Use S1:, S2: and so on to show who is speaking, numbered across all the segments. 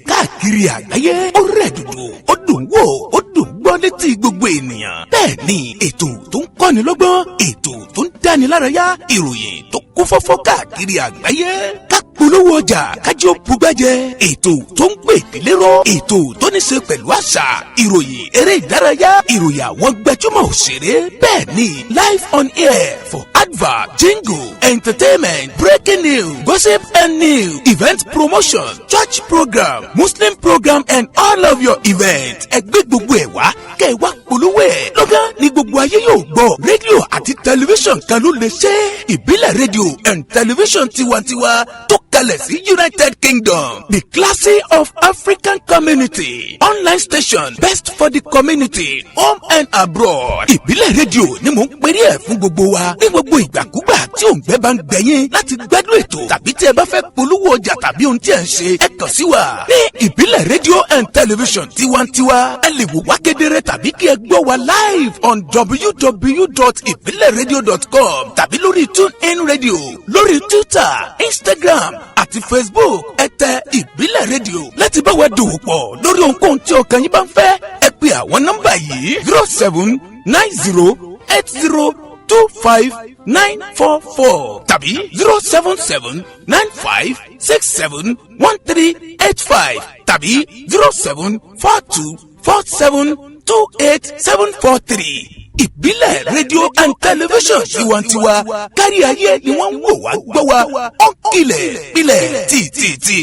S1: káàkiri àgbáyé ó rẹ̀ dòdò ó dùn wò ó dùn gbọ́ létí gbogbo ènìyàn. bẹ́ẹ̀ ni ètò tó ń kọ́ni lọ́gbọ́n, ètò tó ń dáni lárayá, ìròyìn tó kún fọ́fọ́ káàkiri àgbáyé. ká polówó ọjà kájí ó bugbẹ́jẹ, ètò tó ń pè délé rọ, ètò tó ní ṣe pẹ̀lú àṣà, ìròyìn eré ìdárayá, ìròyìn àwọn gbajúmọ̀ òṣèré. bẹ́ẹ̀ ni live on air for advert, jingle, entertainment, breaking news, gossip and news, event promotion, church program, Muslim program and all of your events. ẹgbẹ́ gbogbo ẹ̀ wá kẹ́ ẹ wá polówó ẹ̀. lọ́gán ni gbogbo ayé yóò gbọ́. rédíò àti tẹlifíṣàn kan ló lè ṣe. ìbílẹ̀ rédíò and tẹlifíṣàn tiwantiwa tó kalẹ̀ sí United Kingdom, the classy of African community, online station best for the community, home and abroad. ìbílẹ̀ rédíò ni mò ń perí ẹ̀ fún gbogbo wa ní gbogbo ìgbàkúgbà tí òǹgbẹ́ bá ń gbẹ̀yìn láti gbádùn ètò tàbí tí ẹ bá fẹ́ polówó ọjà tàbí ohun tí ẹ ń ṣe, ẹ kàn sí wa ní ìbílẹ̀ rédíò and television tiwantiwa. ẹ lè wò wá kedere tàbí kí ẹ gbọ́ wa live on www.ibileradio.com tàbí lórí TuneIn Radio, lórí Twitter, Instagram àti Facebook. ẹ tẹ ìbílẹ̀ rédíò láti bá wa dòwò pọ̀ lórí ohunkóhun tí ọkàn yín bá ń fẹ́. ẹ pe àwọn nọ́mbà yìí 0790802594 tàbí 07795671385 tàbí 07424728743. ìbílẹ̀ rédíò and television tiwantiwa kárí ayé ni wọ́n ń wò wá gbọ́ wa ó kilẹ̀ pilẹ̀ tìtìtì.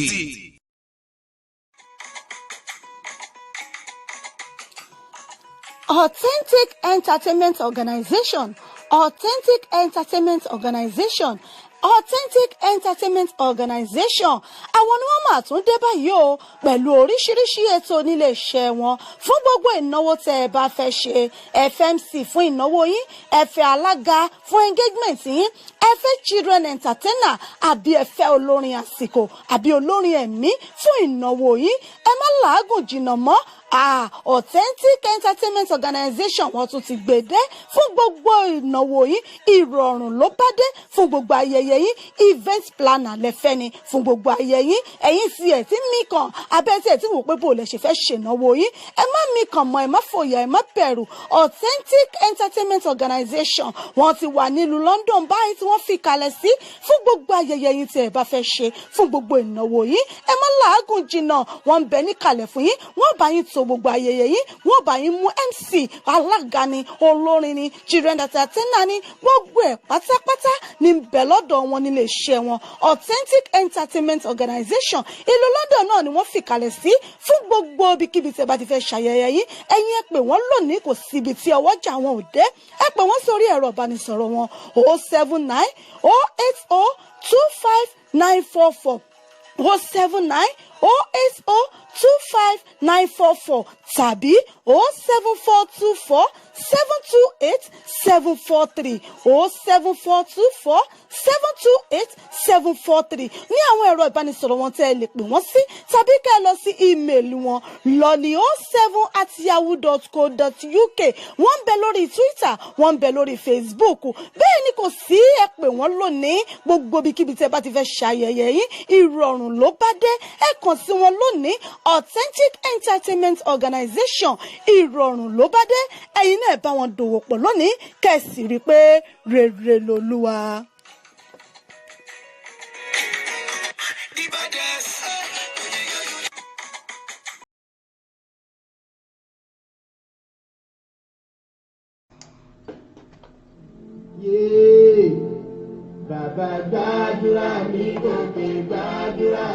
S2: Authentic Entertainment Organization, Authentic Entertainment Organization, Authentic Entertainment Organization. àwọn ni wọ́n máa tún dé báyìí o pẹ̀lú oríṣiríṣi ètò nílé iṣẹ́ wọn fún gbogbo ìnáwó tẹ́ ẹ bá fẹ́ ṣe. ẹ fẹ́ MC fún ìnáwó yín, ẹ fẹ́ alága fún engagement yín, ẹ fẹ́ children entertainer àbí ẹ fẹ́ olórin àsìkò àbí olórin ẹ̀mí fún ìnáwó yín. ẹ má làágùn jìnnà mọ́. Authentic Entertainment Organization wọ́n tún ti gbèdé fún gbogbo ìnáwó yín. ìrọ̀rùn ló bá dé fún gbogbo ayẹyẹ yín. event planner lẹ́fẹ́ ni fún gbogbo ayẹyẹ yín. ẹ̀yin sì ẹ̀ tí mí kan abẹ́tí ẹ̀ tí wò pé bò lẹ̀ ṣe fẹ́ ṣènáwó yín. ẹ má mí kàn mọ́, ẹ má fòyà, ẹ má bẹ̀rù. Authentic Entertainment Organization wọ́n ti wà nílùú London báyìí tí wọ́n fi kalẹ̀ sí fún gbogbo ayẹyẹ yín tí ẹ bá fẹ́ ṣe, fún gbogbo ìnáwó yín. ẹ má làágùn jìnnà, wọ́n ń bẹ níkàlẹ̀ fún yín. wọ́n bá yín tó gbogbo ayẹyẹ yín, wọ́n bá yín mú MC, alága ni, olórin ni, children entertainer ni, gbogbo ẹ̀ pátápátá ní bẹ̀ lọ́dọ̀ wọn nílé iṣẹ́ wọn. Authentic Entertainment Organization ìlú London náà ni wọ́n fìkàlẹ̀ sí fún gbogbo ibikíbi tí ẹ bá ti fẹ́ ṣàyẹyẹ yín. ẹ̀yin ẹ pè wọ́n lónìí, kò síbi tí ọwọ́jà wọn ò dé. ẹ pè wọ́n sórí ẹ̀rọ ìbánisọ̀rọ̀ wọn 079 080 25944 079 080 25944 tàbí 07424 728 743 07424 728 743 ní àwọn ẹ̀rọ ìbánisọ̀rọ̀ wọn tẹ́ ẹ lè pè wọ́n sí, tàbí kẹ́ ẹ lọ sí ímeèlì wọn lolly07@yahoo.co.uk. wọ́n ń bẹ lórí Twitter, wọ́n ń bẹ lórí Facebook. bẹ́ẹ̀ ni kò sí, ẹ pè wọ́n lónìí. gbogbo ibikíbi tẹ́ bá ti fẹ́ ṣayẹyẹ yín, ìrọ̀rùn ló bá dé. ẹ kàn sí wọn lónìí. Authentic Entertainment Organization, ìrọ̀rùn ló bá dé. ẹ̀yin náà bá wọn dòwò pọ̀ lónìí, kẹ́sì rí i pé rere lolúwa.
S3: Bàbá gbàdúrà mi gòkè gbàdúrà.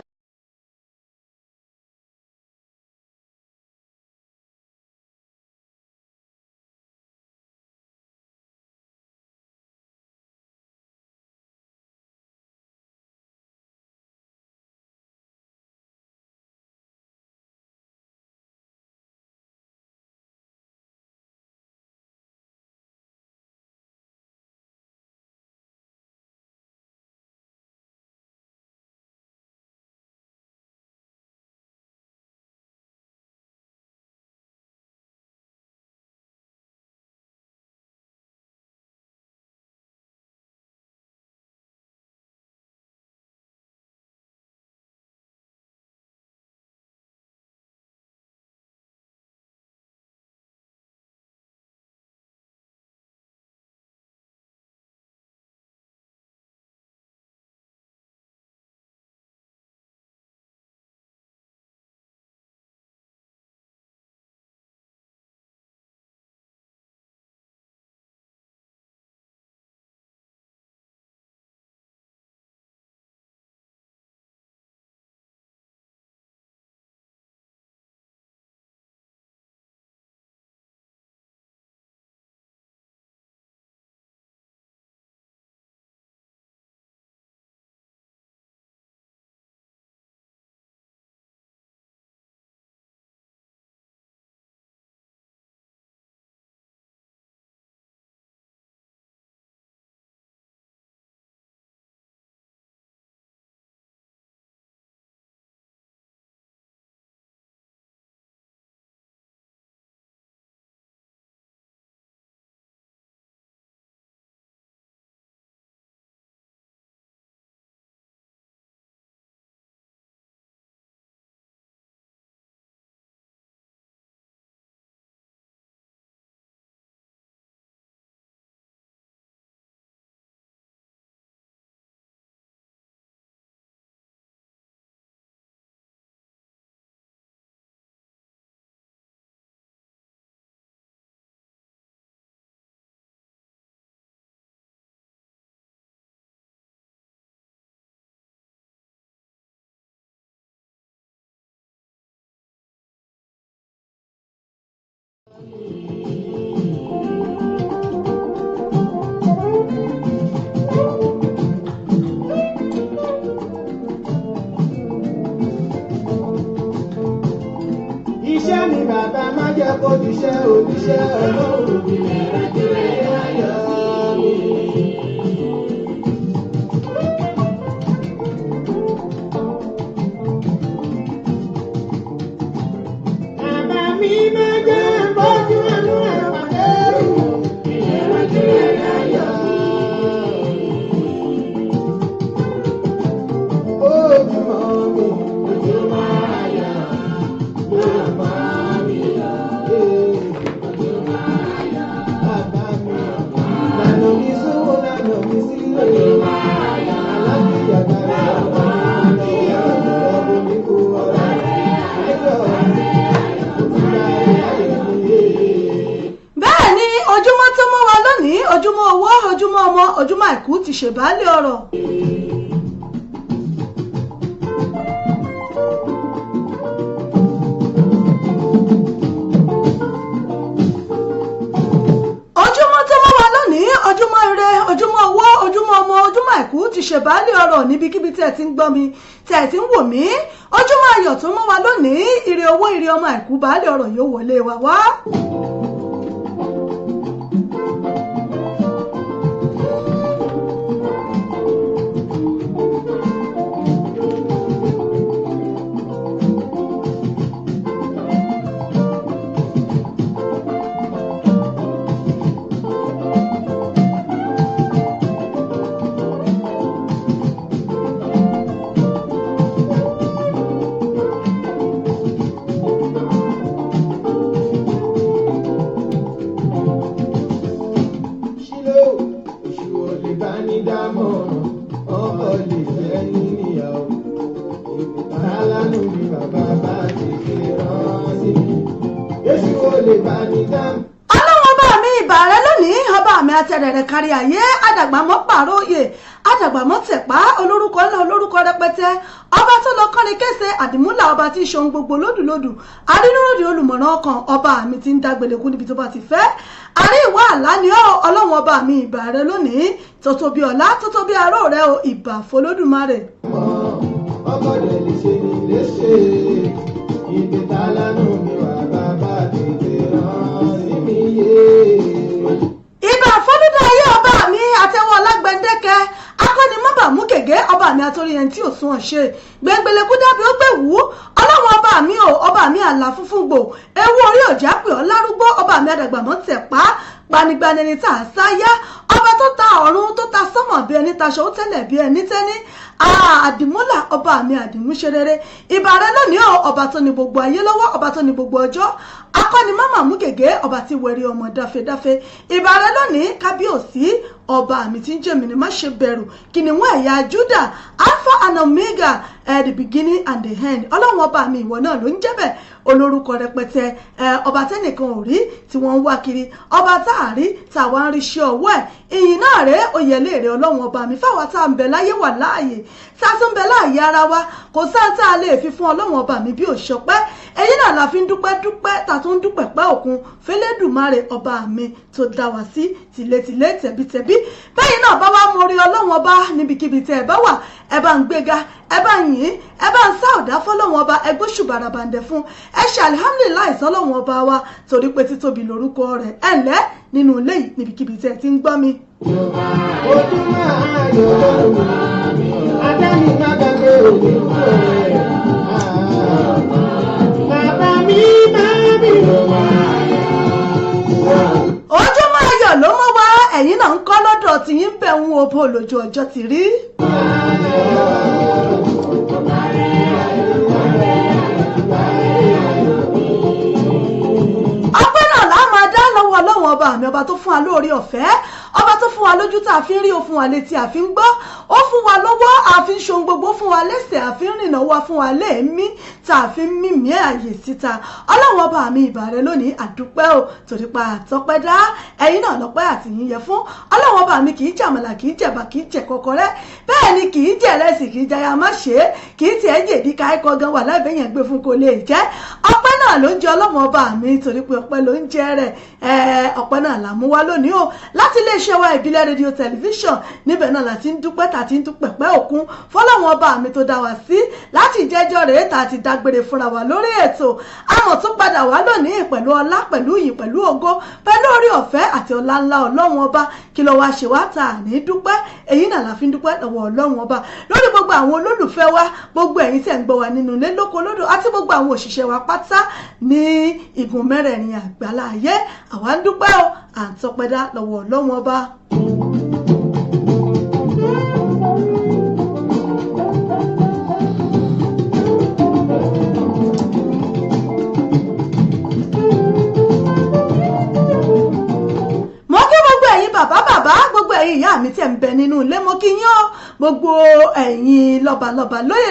S3: Iṣẹ́ ni bàbá má jẹ́ kó diṣẹ́ oníṣẹ́ ọlọ́run ìbílẹ̀ rẹ̀ ayọ̀ mi. Bàbá mi má jẹ́ bójú ẹnu ẹ̀rọ pàdérù ìbílẹ̀ rẹ̀ ayọ̀ mi. Ojúmọ́ mi, ojúmọ́ ayọ̀.
S2: Bẹ́ẹ̀ ni ojúmọ́ tó mọ́ wa lónìí, ojúmọ́ owó, ojúmọ́ ọmọ, ojúmọ́ àìkú ti ṣèbálẹ̀ ọ̀rọ̀. Ojúmọ́ ire, ojúmọ́ owó, ojúmọ́ ọmọ, ojúmọ́ àìkú ti ṣèbálẹ̀ ọ̀rọ̀ níbikíbi tí ẹ ti ń gbọ́ mi, tí ẹ ti ń wò mí. Ojúmọ́ ayọ̀ tó mọ́ wa lónìí, ire owó, ire ọmọ àìkú bálẹ̀ ọ̀rọ̀ yóò wọlé wa wá. Ọlọ́run ọba mi ìbà rẹ lónìí, ọba mi àtẹrẹrẹ kárí ayé, àdàgbàmọ́ pàróyè, àdàgbàmọ́ tẹ̀pá, olórúkọ ńlá olórúkọ rẹpẹtẹ, ọba tó lọ kọ́ni kése àdìmúlà, ọba tí í ṣohun gbogbo lódùlódù, arínúròdì olùmọ̀ràn ọkàn, ọba mi ti ń dágbèlèkú níbi tó bá ti fẹ́. Àrí ìwà àlá ni ọ́, ọlọ́run ọba mi ìbà rẹ lónìí, tótóbi ọlá, tótóbi aró rẹ o, ìbà f'Olódùmarè.
S3: Ọkọ̀ rẹ̀ lè ṣe ní léṣe, ibi tá lánú mi wà bàbá tètè rán sí mi yé.
S2: Ìbà f'Olúdáyé ọba mi àtẹwọ́ ọlágbẹ́ndẹ́kẹ́, akọ́nimọ́bàmú gègé, ọba mi àtòrí ẹni tí ò sún ọ̀ṣẹ́, gbẹ̀ngbẹ̀lẹ̀kú dábì ó gbé wú, ọlọ́run ọba mi ò, ọba mi àlà funfun gbò, ewu orí òjá pè ọ́ lárúgbó, ọba mi àdàgbàmọ́ tẹ̀pá, gbanigbani ẹni tá a sáyá, ọba tó ta ọ̀run tó ta sánmọ̀ bí ẹni taṣọ ó tẹ́lẹ̀ bí ẹni tẹ́ni, àdìmúlà ọba mi àdìmúṣe rere. Ìbà rẹ lónìí ọba tó ní gbogbo ayé lọ́wọ́, ọba tó ní gbogbo ọjọ́, akọni mama mú gègé, ọba tí wẹ̀rí ọmọ dáfẹ́dáfẹ́. Ìbà rẹ lónìí kábíyèsí ọba mi tí ń jẹ́ mi ní má ṣe bẹ̀rù, kìnìún ẹ̀yà Júdà, Alpha and Omega, the beginning and the end. Ọlọ́run ọba mi ìwọ náà ló ń jẹ́ bẹ́ẹ̀, olórúkọ rẹpẹtẹ, ọba tẹ́nìkan ò rí tí wọ́n ń wá kiri, ọba tá a rí tá a wá ń rí ṣe ọwọ́ ẹ̀. Ìyìn náà rèé oyèlé rẹ̀ ọlọ́run ọba mi fáwọn tá a ń bẹ láyé wà láàyè, tá a tún bẹ láàyè ara wa, kò sáà tá a lè fi fún ọlọ́run ọba mi bí òṣọpẹ́. Èyí náà la fi ń dúpẹ́ tá a tún ń dúpẹ́ pẹ́ òkun f'Elédùmarè ọba mi tó dá wa sí tìletìle tẹ̀bítẹ̀bí. Bẹ́yìn náà bá wá mọ orí ọlọ́run ọba níbikíbi tẹ́ ẹ bá wà, ẹ bá ń gbéga, ẹ bá ń yìn, ẹ bá ń sáòdá fọ́lọ́run ọba, ẹ gbóṣù bàràbàǹdẹ̀ fún, ẹ ṣe alihamdulilayi sọ́lọ́run ọba wa torí pé títóbi lórúkọ rẹ̀. Ẹ ǹlẹ́ nínú ilé yìí níbikíbi tẹ́ ẹ ti ń gbọ́ mi.
S3: Ojúmọ́ ayọ̀ adáni má gbàgbé òní fún ẹ̀. Bàbá mi máa bí
S2: ojúmọ́ ayọ̀ ló mọ́ wá, ẹ̀yin náà ń kọ́ lọ́dọ̀ tí yín bẹ̀ ń wo bó lójú ọjọ́ ti rí. ọpẹ́ náà lá máa dá lọ́wọ́ ọlọ́wọ́ ọba mi, ọba tó fún wa lórí ọ̀fẹ́, ọba tó fún wa lójú tá a fi ń rí, ó fún wa létí a fi ń gbọ́, ó fún wa lọ́wọ́ a fi ń ṣohun gbogbo, fún wa lẹ́sẹ̀ a fi ń rìnà, wá fún wa léèmí tá a fi ń mímí àyè síta. ọlọ́run ọba mi ìbà rẹ lónìí àdúpẹ́ o torí pa àtọ́pẹ́ dá, ẹ̀yin náà lọ́pẹ́ àti yín yẹ fún. ọlọ́run ọba mi kì í jàmàlà, kì í jẹ̀bà, kì í jẹ kọ́kọ́rẹ́, bẹ́ẹ̀ ni kì í jẹ ìrẹsì, kì í jaya má ṣe é, kì í tiẹ̀ jèdí ká ẹ̀kọ́ gan wà lábẹ́ yẹn gbé fún kò lè jẹ́. ọpẹ́ náà ló ń jẹ ọlọ́run ọba mi torí pé ọpẹ́ ló ń jẹ rẹ̀. ọpẹ́ náà là mú wá lónìí o láti iléeṣẹ́ wa ìbílẹ̀ rédíò tẹlifíṣàn. níbẹ̀ náà láti ń dúpẹ́ tàti ń dúpẹ́ pẹ́ òkun fọlọ́run ọba mi tó dá wa sí láti jẹ́jọ́ rèé tà ti dágbére fúnra wa lórí ètò. àmọ́ tún padà wá lónìí pẹ̀lú ọlá, pẹ̀lú ìyìn, pẹ̀lú ògo, pẹ̀lú orí ọ̀fẹ́ àti ọlá ńlá ọlọ́run ọba. kí ló wá ṣe wá tà ní dúpẹ́? èyí náà la fi ń dúpẹ́ lọ́wọ́ ọlọ́run ọba lórí gbogbo àwọn olólùfẹ́ wa, gbogbo ẹ̀yin tẹ̀ ń gbọ́ wa nínú ilé lóko lódò, àti gbogbo àwọn òṣìṣẹ́ wa pátá ní igun mẹ́rẹ̀ẹ̀rin àgbálá ayé. àwa ń dúpẹ́ o, à ń tọpẹ́dá lọ́wọ́ ọlọ́run ọba. bàbá gbogbo ẹ̀yin ìyá mi tẹ̀ ń bẹ nínú ilé, mo kí yín o. gbogbo ẹ̀yin lọ́balọ́ba, lóyè,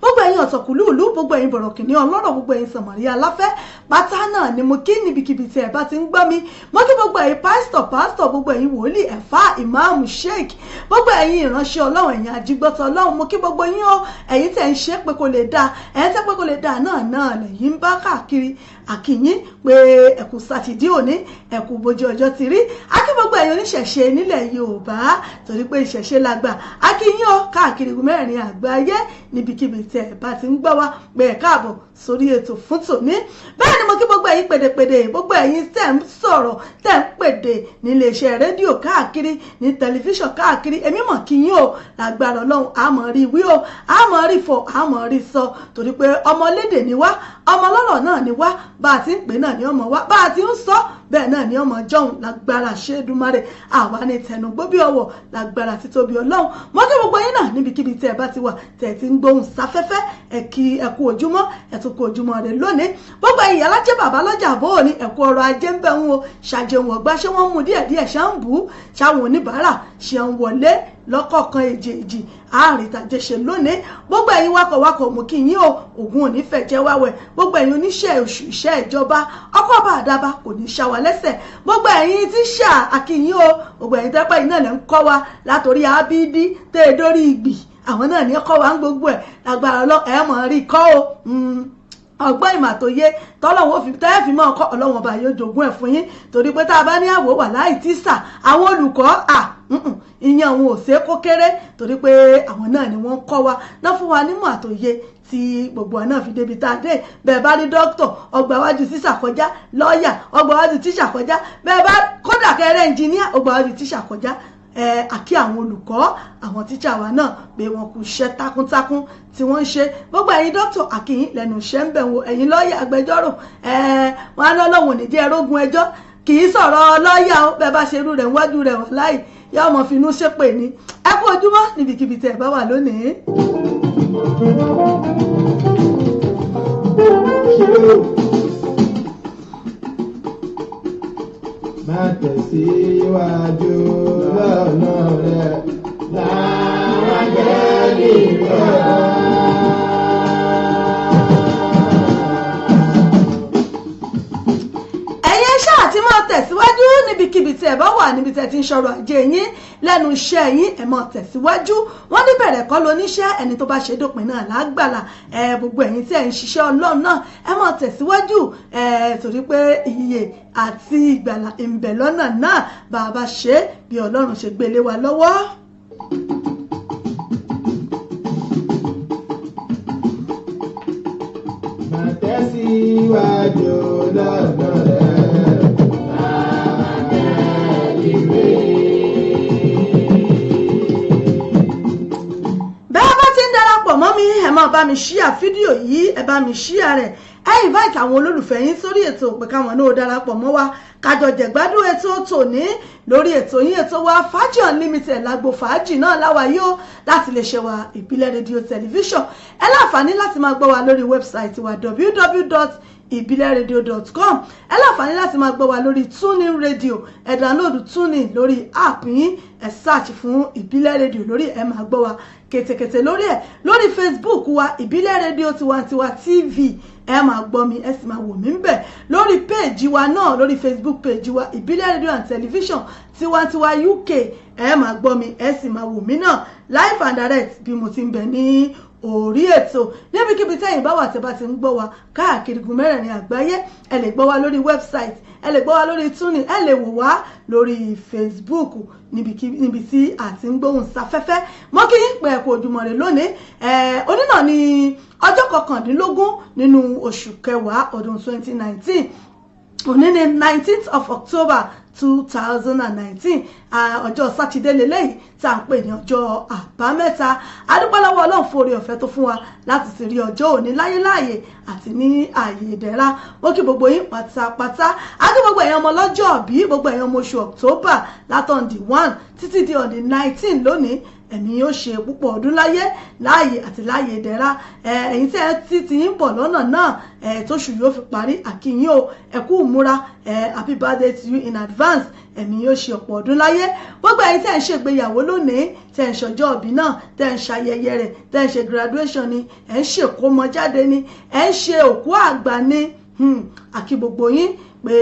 S2: gbogbo ẹ̀yin ọ̀tọ̀kùlúùlú, gbogbo ẹ̀yin bọ̀rọ̀kìnní ọlọ́rọ̀, gbogbo ẹ̀yin sàmọ̀rí aláfẹ́ pátá náà ni mo kí níbikíbi tí ẹ bá ti ń gbọ́ mi. mo kí gbogbo ẹ̀yin pásítọ̀, gbogbo ẹ̀yin wòlíì, ẹ̀fà, ìmáàmù, sheik, gbogbo ẹ̀yin ìránṣẹ́ ọlọ́run, ẹ̀yin ajígbọ́tọ̀ ọlọ́run, mo kí gbogbo yín o. ẹ̀yin tẹ̀ ń ṣe pé kò lè dáa, ẹ̀yin tẹ́ pé kò lè dáa náà lẹ́yìn ń bá káàkiri. àkìyín pé ẹ̀kú sátidé òní, ẹ̀kú bójú ọjọ́ ti rí. akí gbogbo ẹ̀yin oníṣẹ̀ṣe nílẹ̀ Yorùbá torí pé ìṣẹ̀ṣe lágbà. akíyín o káàkiri mẹ́rin àgbáyé níbikíbi tẹ́ ẹ bá ti ń gbọ́ wá pé ẹ káàbọ̀ sórí ètò fún tòní. bẹ́ẹ̀ ni mo kí gbogbo ẹ̀yin pèdèpèdè, gbogbo ẹ̀yin tẹ́ ń sọ̀rọ̀, tẹ́ ń pèdè ní iléeṣẹ́ rédíò káàkiri, ní tẹlifíṣàn káàkiri. èmi mọ̀ kí yín o lágbára Ọlọ́run, àmọ́ rí wí o, àmọ́ rí fọ̀, àmọ́ rí sọ torí pé ọmọlédè ni wá, ọmọ ọlọ́rọ̀ náà ni wá, bá a ti ń pè náà ni ọmọ wá, bá a ti ń sọ bẹ́ẹ̀ náà ni ọmọ jọ̀hún lágbára ṣédùmarè. àwa ni tẹnugbó bí ọwọ́ lágbára títóbi Ọlọ́run. mo kí gbogbo yín náà níbikíbi tẹ́ ẹ bá ti wà, tẹ́ ẹ ti ń gbóhùn sáfẹ́fẹ́, ẹ kú ojúmọ́, ẹ tún kú ojúmọ́ rẹ lónìí. gbogbo ẹ̀yin alájẹ bàbá lọ́jà bóò ní ẹ̀kú ọrọ̀ ajé ń bẹ̀ ń wo ṣàjẹun ọ̀gbá, ṣé wọ́n mú díẹ̀díẹ̀ ṣá ń bù ú, ṣáwọn oníbàárà ṣe ń wọlé lọ́kọ̀ọ̀kan èjèèjì àárín tàjẹ́ ṣe lónìí. gbogbo ẹ̀yin wakọ̀wakọ̀ mú kí yín o, ògùn òní fẹ̀jẹ̀ wáwẹ̀. gbogbo ẹ̀yin oníṣẹ́ oṣù iṣẹ́ ìjọba, ọkọ̀ bá àdábà kò ní ṣá wa lẹ́sẹ̀. gbogbo ẹ̀yin tíṣà akíyín o, gbogbo ẹ̀yin tẹ́pẹ́ yìí náà lẹ́ ń kọ́ wa látòrí abídí tẹ́ ẹ dórí ìgbì, àwọn náà ní kọ́ wa ń gbogbo ẹ̀ lágbára ẹ̀ mọ̀ rí kọ́ o. ọgbọ́n ìmọ̀ àtòyé tọ́lọ́wọ́ tẹ́ fi mọ́ ọkọ̀ ọlọ́wọ́n ọba yóò jogún ẹ̀ fún yín torí pé tá a bá ní àwò wà láì tí sà àwọn olùkọ́ ìyẹn àwọn ò ṣe kó kéré torí pé àwọn náà ni wọ́n ń kọ́ wa náà fún wa nímọ̀ àtòyé tí gbogbo wa náà fi débi tá a dé. bẹ́ẹ̀ bá rí dókítọ̀ ọgbà wájú tíṣà kọjá, lọ́ọ̀yà ọgbà wájú tíṣà kọjá, bẹ́ẹ̀ bá kódà kẹrẹ́ ẹnjìníà ọgbà wájú tíṣà kọjá. àkí àwọn olùkọ́, àwọn tíṣà wa náà pé wọn kò ṣe takuntakun tí wọ́n ń ṣe. gbogbo ẹ̀yin dókítọ̀ àkíyín lẹ́nu iṣẹ́ ń bẹ̀ wò, ẹ̀yin lọ́ọ̀yà agbẹjọ́rò wọn á lọ́wọ́ nídìí ẹrógun ẹjọ́ kì í sọ̀rọ̀ lọ́ọ̀yà ó bẹ́ẹ̀ bá ṣe irú rẹ̀ níwájú rẹ̀ wọ́n láì yá ọmọ finú ṣépè ní. ẹ kú ojúmọ́ níbikíbi tẹ́ ẹ bá wà lónìí.
S3: má tẹ̀síwájú lọ́nà rẹ̀ láwọn áńgẹ́lì rẹ̀.
S2: tẹ̀síwájú níbikíbi tí ẹ bá wà, níbi tẹ́ ti ń ṣọrọ̀ ajé yín lẹ́nu iṣẹ́ yín, ẹ máa tẹ̀síwájú. wọ́n ní bẹ̀rẹ̀ kọ́ lóníṣẹ́, ẹni tó bá ṣe dópin náà lágbàlá. gbogbo ẹ̀yin tí ẹ̀ ń ṣiṣẹ́ Ọlọ́run náà ẹ máa tẹ̀síwájú torí pé ìyè àti ìgbàlà ń bẹ lọ́nà náà bá a bá ṣe bí Ọlọ́run ṣe gbélé wa lọ́wọ́.
S3: má tẹ̀síwájú lọ́nà rẹ̀.
S2: ẹ máa bá mi ṣíà fídíò yìí, ẹ bá mi ṣíà rẹ̀, ẹ invite àwọn olólùfẹ́ yín sórí ètò pé káwọn náà darapọ̀ mọ́ wa kájọ jẹ̀gbádùn ètò tòní lórí ètò yín, ètò wa Fàájì Unlimited lágbo fàájì náà láwa yóò láti lè ṣe wa ìbílẹ̀ rédíò tẹlifíṣàn. ẹ láǹfààní láti máa gbọ́ wa lórí wẹ́bsáìtì wa ibileradio.com. ẹ láǹfààní láti máa gbọ́ wa lórí TuneIn Radio, ẹ download TuneIn lórí app yín, ẹ search fún Ìbílẹ̀ Radio lórí ẹ máa gbọ́ wa kètèkètè lórí ẹ̀. Lórí Facebook wa Ìbílẹ̀ Radio Tiwantiwa TV, ẹ máa gbọ́ mi ẹ sì máa wò mí ń bẹ̀. Lórí péèjì wa náà, lórí Facebook péèjì wa Ìbílẹ̀ Radio and Television Tiwantiwa UK, ẹ máa gbọ́ mi ẹ sì máa wò mí náà live and direct bí mo ti ń bẹ ní orí ètò. Níbikíbi tẹ́yin bá wà tẹ́ bá ti ń gbọ́ wa káàkiri gun mẹ́rẹ̀ẹ̀rin àgbáyé, ẹ lè gbọ́ wa lórí website, ẹ lè gbọ́ wa lórí TuneIn, ẹ lè wò wá lórí Facebook níbi tí a ti ń gbóhùn sáfẹ́fẹ́. Mo kí yín pé ẹ kú ojúmọ́ rẹ lónìí. Òní náà ni ọjọ́ 19 nínú oṣù kẹwàá ọdún 2019. Òní ni 19th of October 2019, ọjọ́ sátidé lélẹ́yìí tá à ń pè ní ọjọ́ àbámẹ́ta. Adúpẹ́ lọ́wọ́ Ọlọ́run fún oore ọ̀fẹ́ tó fún wa láti ti rí ọjọ́ òní láyé àti ní ààyè ìdẹ̀ra. Mo kí gbogbo yín pátápátá, àti gbogbo ẹ̀yin ọmọ lọ́jọ́ bí, gbogbo ẹ̀yin ọmọ oṣù October látọ̀n the 1 títí di on the 19 lónìí. Ẹ̀mí yóò ṣe púpọ̀ ọdún láàyè àti láàyè ìdẹ̀ra. Ẹ̀yin tí ẹ ti ń bọ̀ lọ́nà náà tóṣù yóò fi parí, àkíyìn o, ẹ kú ìmúra, happy birthday to you in advance. Ẹ̀mí yóò ṣe ọ̀pọ̀ ọdún láyé. Gbogbo ẹ̀yin tí ẹ ń ṣègbéyàwó lónìí, tí ẹ ń ṣọjọ́ ìbí náà, tí ẹ ń ṣayẹyẹ rẹ̀, tí ẹ ń ṣe graduation ni, ẹ ń ṣèkómọjáde ni, ẹ ń ṣe òkú àgbà ni, àkí gbogbo yín pé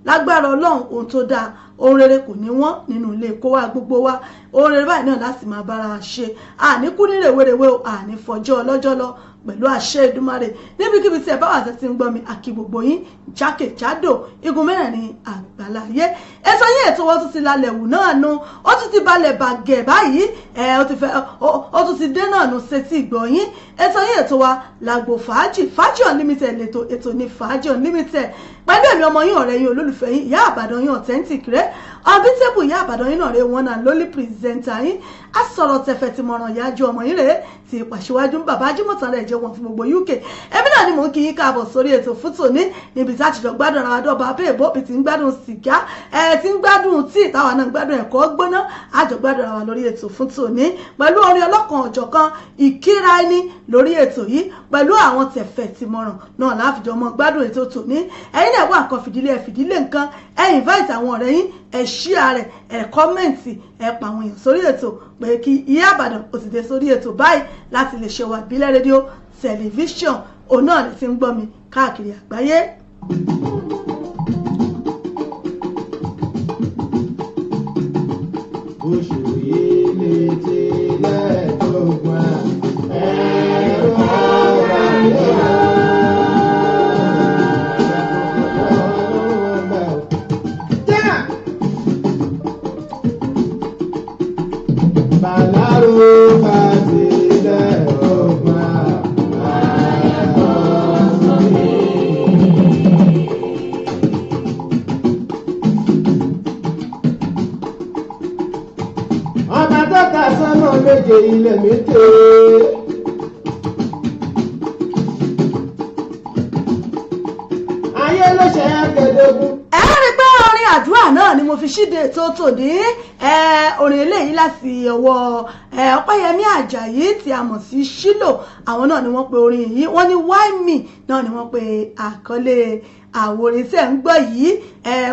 S2: lágbára Ọlọ́run ohun tó dáa, ohun rere kò ní wọ́n nínú ilé kó wá gbogbo wa. Ohun rere báyìí náà láti máa bára ṣe, àní kú ní rèwerèwe o, àní fọjọ́ ọlọ́jọ́ lọ pẹ̀lú àṣẹ Èdùmàrè. Níbikíbi tí ẹ bá wà tẹ́tí ń gbọ́ mi, àkí gbogbo yín jákèjádò igun mẹ́rẹ̀ẹ̀rin àgbáláyé. Ètò yín ètò wọn tún ti lálẹ́ wù náà nu, ó tún ti balẹ̀ bàgẹ̀ báyìí, ó tún ti dé náà nu sétí ìgbọ́ yín. Ètò yín ètò wa Lágbo Fàájì Unlimited lẹ́tọ̀, ètò ní Fàájì Unlimited pẹ̀lú èmi ọmọ yín ọ̀rẹ́ yín olólùfẹ́ yín Ìyá Ìbàdàn yín authentic rẹ̀ Unbeatable Ìyá Ìbàdàn yín náà rẹ̀ one and only presenter yín, á sọ̀rọ̀ tẹ̀fẹ̀ tí mọ̀ràn yájú ọmọ yín rẹ̀ ti pàṣíwájú bàbá Ajímọ̀tán rẹ̀ jẹ́ wọn fún gbogbo UK. Èmi náà ni mò ń kí yín káàbọ̀ sórí ètò fún tòní, níbi tí a ti jọ gbádùn ara wa dọ́ba abẹ́ ìbò bí ti ń gbádùn sìgá, ti ń gbádùn tíì táwa náà gbádùn ẹ̀kọ́ gbóná, a jọ gbádùn ara wa lórí ètò fún tòní pẹ̀lú orin ọlọ́kan ọ̀jọ̀kan ìkíra ẹni lórí ètò yìí pẹ̀lú àwọn tẹ̀fẹ̀ tí mọ̀ràn náà láfijọ́ mọ́ gbádùn ètò tòní. Ẹ̀yin náà wà nǹkan fìdílé nǹkan, ẹ invite àwọn ọ̀rẹ́ yín, ẹ share rẹ̀, ẹ kọ́mẹ̀ntì, ẹ pa àwọn èèyàn sórí ètò pé kí Ìyá Ìbàdàn ó ti dé sórí ètò báyìí láti lè ṣe wa Ìbílẹ̀ rédíò tẹlifíṣàn. Òun náà lè ti ń gbọ́ mi káàkiri àgbáyé.
S3: Oṣù yìí lè ti lẹ́ẹ̀dọ́gbọ̀n, ẹ̀rọ àgbàlá. Bàlárò bá ti lẹ́ẹ̀dọ́gbọ̀n, ẹ̀rọ sórí. Ọba tó ta sọ́nà méje ilẹ̀ méje. Ayé ló ṣe ẹgbẹ̀dógún.
S2: Ẹ rí pé orin àdúrà náà ni mo fi ṣíde tó tòní. Orin eléyìí láti ọwọ́ Ọpẹ́yẹmí Àjàyí tí a mọ̀ sí Ṣílò. Àwọn náà ni wọ́n pe orin yìí, wọ́n ní Why Me náà ni wọ́n pe àkọlé àwòrán tí ẹ ń gbọ́ yìí.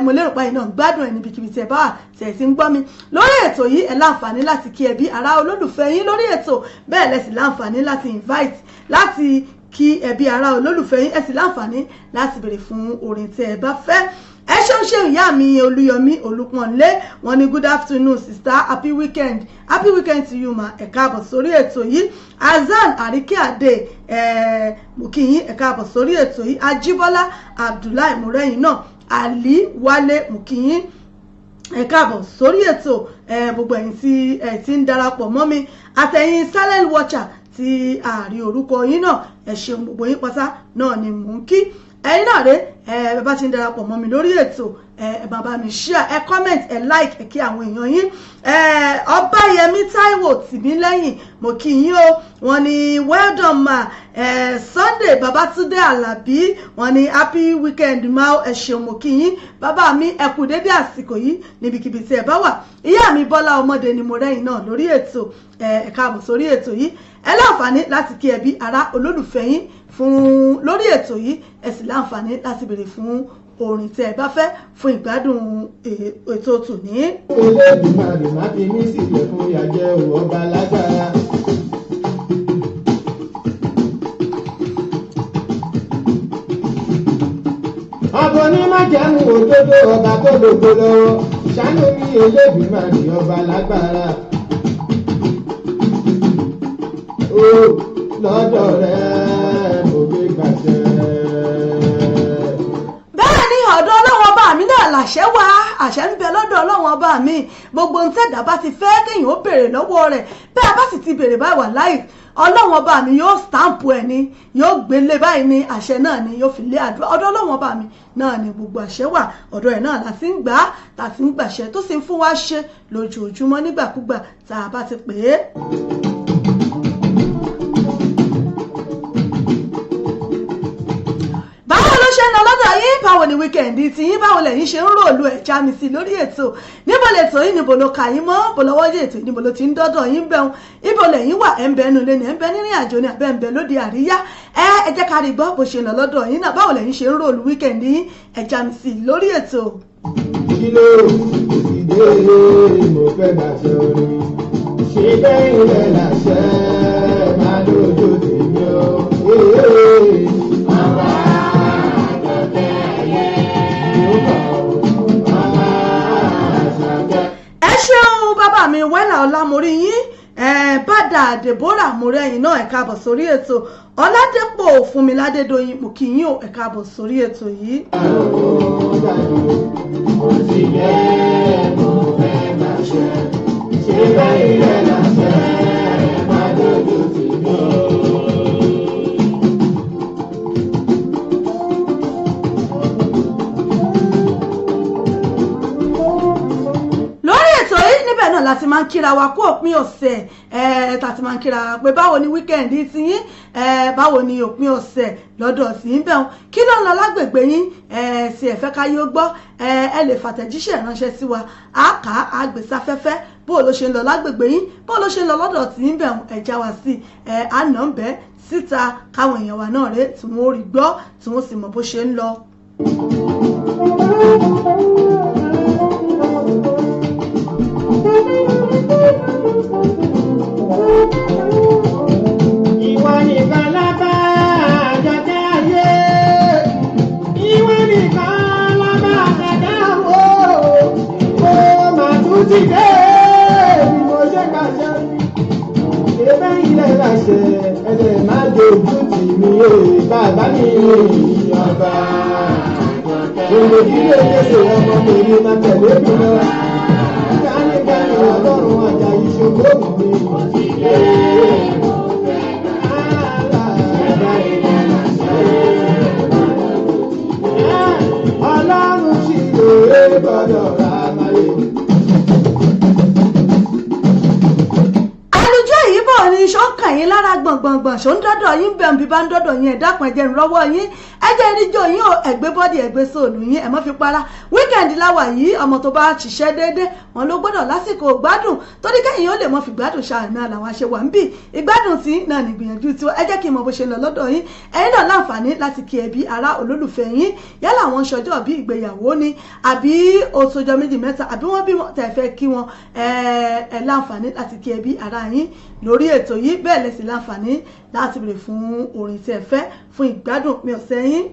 S2: Mo lérò pé iná gbádùn ẹ̀ níbikíbi tí ẹ bá wà tí ẹ ti ń gbọ́ mi lórí ètò yìí. Ẹ láǹfààní láti kí ẹbí ará olólùfẹ́ yín lórí ètò, bẹ́ẹ̀ lẹ sì láǹfààní láti invite láti kí ẹbí ará olólùfẹ́ yín, ẹ sì láǹfààní láti béèrè fún orin tí ẹ bá fẹ́. Ẹ ṣe ìyá mi Olúyọmí Olúpọ̀nlé, wọ́n ní good afternoon sister, happy weekend to you ma. Ẹ káàbọ̀ sórí ètò yìí. Azan Àríkíàdé mo kí yín, ẹ káàbọ̀ sórí ètò yìí. Ajíbọ́lá Abdullahi Mọ́rẹ́yìn náà, Ali Wálé mo kí yín, ẹ káàbọ̀ sórí ètò. Gbogbo ẹ̀yin tí ẹ ti ń darapọ̀ mọ́ mi, àtẹ̀yin silent watcher tí àárí orúkọ yín náà, ẹ ṣeun gbogbo yín pátá náà ni mò ń kí. Ẹ̀yin náà rẹ̀ bá ti ń darapọ̀ mọ́ mi lórí ètò, bàbá mi share, ẹ comment, ẹ like, ẹ kí àwọn èèyàn yín. Ọbáyẹmí Táíwò Tìmílẹ́yìn mo kí yín o, wọ́n ní well done ma. Sunday Babátúndé Àlàbí wọ́n ní happy weekend ma, ẹ ṣeun mo kí yín bàbá mi, ẹ kú dédé àsìkò yìí níbikíbi tí ẹ bá wà. Ìyá mi Bọ́lá Ọmọdé ni mo rẹ́yìn náà lórí ètò, ẹ káàbọ̀ sórí ètò yìí. Ẹ láǹfààní láti kí ẹbí ará olólùfẹ́ yín fún lórí ètò yìí, ẹ sì láǹfààní láti béèrè fún orin tí ẹ bá fẹ́ fún ìgbádùn ètò tòní.
S3: Olódùmarè má fi mí sílẹ̀ fún ìyàjẹ́ ọba lágbára. Ọba onímájẹ̀mú òdodo ọba tó gbogbo lọ́wọ́, ṣàánú mi Olódùmarè ọba lágbára. Ó lọ́dọ̀ rẹ̀ mo gbé gbàṣẹ.
S2: Ọ̀dọ̀ Ọlọ́run ọba mi náà làṣẹ wà, àṣẹ ń bẹ lọ́dọ̀ Ọlọ́run ọba mi. Gbogbo ohun tẹ́dá bá ti fẹ́ kéèyàn ó béèrè lọ́wọ́ rẹ̀, bẹ́ẹ̀ bá sì ti béèrè báyìí wà láì Ọlọ́run ọba mi yóò stampu ẹ̀ ni, yóò gbélé báyìí ni, àṣẹ náà ni yóò fi lé àdúrà. Ọ̀dọ̀ Ọlọ́run ọba mi náà ni gbogbo àṣẹ wà, ọ̀dọ̀ ẹ̀ náà la ti ń gbà á, ta ti ń gbàṣẹ tó sì ń fún wa ṣe lójoojúmọ́ nígbàkúgbà tá a bá ti pè é. Báwo ni wíkẹ̀ndì tí yín, báwo lẹ̀yin ṣe ń ròlù ẹ̀já mi sí lórí ètò? Níbo lètò yín, níbo ló kà yín mọ́, bó lọ́wọ́ yé ètò yìí, níbo ló ti ń dọ́dọ̀ yín bẹ̀rùn, ibo lẹ̀yin wà, ẹ̀ ń bẹ nínú ilé ni, ẹ̀ ń bẹ nírìn àjò ni, àbẹ́ ń bẹ lóde àríyá. Ẹ jẹ́ ká rí gbọ́ bó ṣe lọ lọ́dọ̀ yín náà, báwo lẹ̀yin ṣe ń ròlù wíkẹ̀ndì yín, ẹ̀já mi sí lórí ètò.
S3: Kí ló ìdè mo fẹ́ gbàṣẹ orin, ṣé bẹ́ẹ̀ ilẹ̀ làṣẹ máa lójú tèmi o.
S2: Bàbá mi Wẹ́là Ọlámorí yín, Bàdà Deborah Mọ́rẹ́yìn náà ẹ káàbọ̀ sórí ètò. Ọládépò Fúnmiládédoyin mo kí yín o, ẹ káàbọ̀ sórí ètò yìí. Láti máa ń kíra wa kú òpin ọ̀sẹ̀, tàti máa ń kíra wa pé báwo ni wíkẹ̀ndì ti yín, báwo ni òpin ọ̀sẹ̀ lọ́dọ̀ sí ń bẹ̀rùn, kí ló ń lọ lágbègbè yín, sì ẹ̀fẹ́ ká yóò gbọ́, ẹ lè fàtẹ̀jíṣẹ́ ránṣẹ́ sí wa, àká àgbèsáfẹ́fẹ́ bó ló ṣe ń lọ lágbègbè yín, bó ló ṣe ń lọ lọ́dọ̀ tí ń bẹ̀rùn, ẹ̀já wa sí àná ń bẹ́ síta káwọn èèyàn wa náà rẹ̀ tí wọ́n rí gbọ́ tí wọ́n sì mọ̀ bó ṣe ń lọ.
S3: Ìwọ nìkan lábá àjọkẹ́ ayé, ìwọ nìkan lábá àjọkẹ́ wo, mo mà tún ti dé bí mo ṣe gbàṣẹ. Ebe ilẹ̀ láṣẹ ẹsẹ̀ má dojú tì mí o, bàbá mi ọba. Gbogbo ìdílé Jésù ọmọ mi ní má tẹ̀lé mi lọ. Kánikẹ́ni ọlọ́run àjà ìṣòro mi. Ọlọ́run sì lè gbọ́dọ̀ ra máyé.
S2: Àlùjọ yìí bọ̀ ni ṣó ń kàn yín lára gbọ̀ngbọ̀ngbọ̀n, ṣó ń dọ́dọ̀ yín bẹ̀rù bí bá ń dọ́dọ̀ yín, ẹ dákun ẹ jẹ́ n rọ́wọ́ yín, ẹ jẹ́ ìrìnjọ yín o, ẹgbẹ́ bọ́dì ẹgbẹ́ sóòlù yín, ẹ má fi para. Wíkẹ̀ndì láwà yìí, ọmọ tó bá ṣiṣẹ́ déédéé wọn ló gbọ́dọ̀ lásìkò gbádùn, torí kẹ́yìn ó lè mọ fi gbádùn ṣàánú àlàwọ̀ àṣẹ wà ń bì. Ìgbádùn tí náà ní gbìyànjú tí ẹ jẹ́ kí n mọ bó ṣe lọ lọ́dọ̀ yín, ẹ̀yin náà láǹfààní láti kí ẹbí ará olólùfẹ́ yín, yálà wọn ṣọjọ́ bí ìgbéyàwó ni àbí oṣooṣọ́ méjì mẹ́ta àbí wọ́n bí tẹ̀ fẹ́ kí wọn, ẹ láǹfààní láti kí ẹbí ará yín lórí ètò yìí, bẹ́ẹ̀ lẹ sì láǹfààní láti béèrè fún orin tí ẹ fẹ́ fún ìgbádùn mi ọ̀sẹ̀ yín.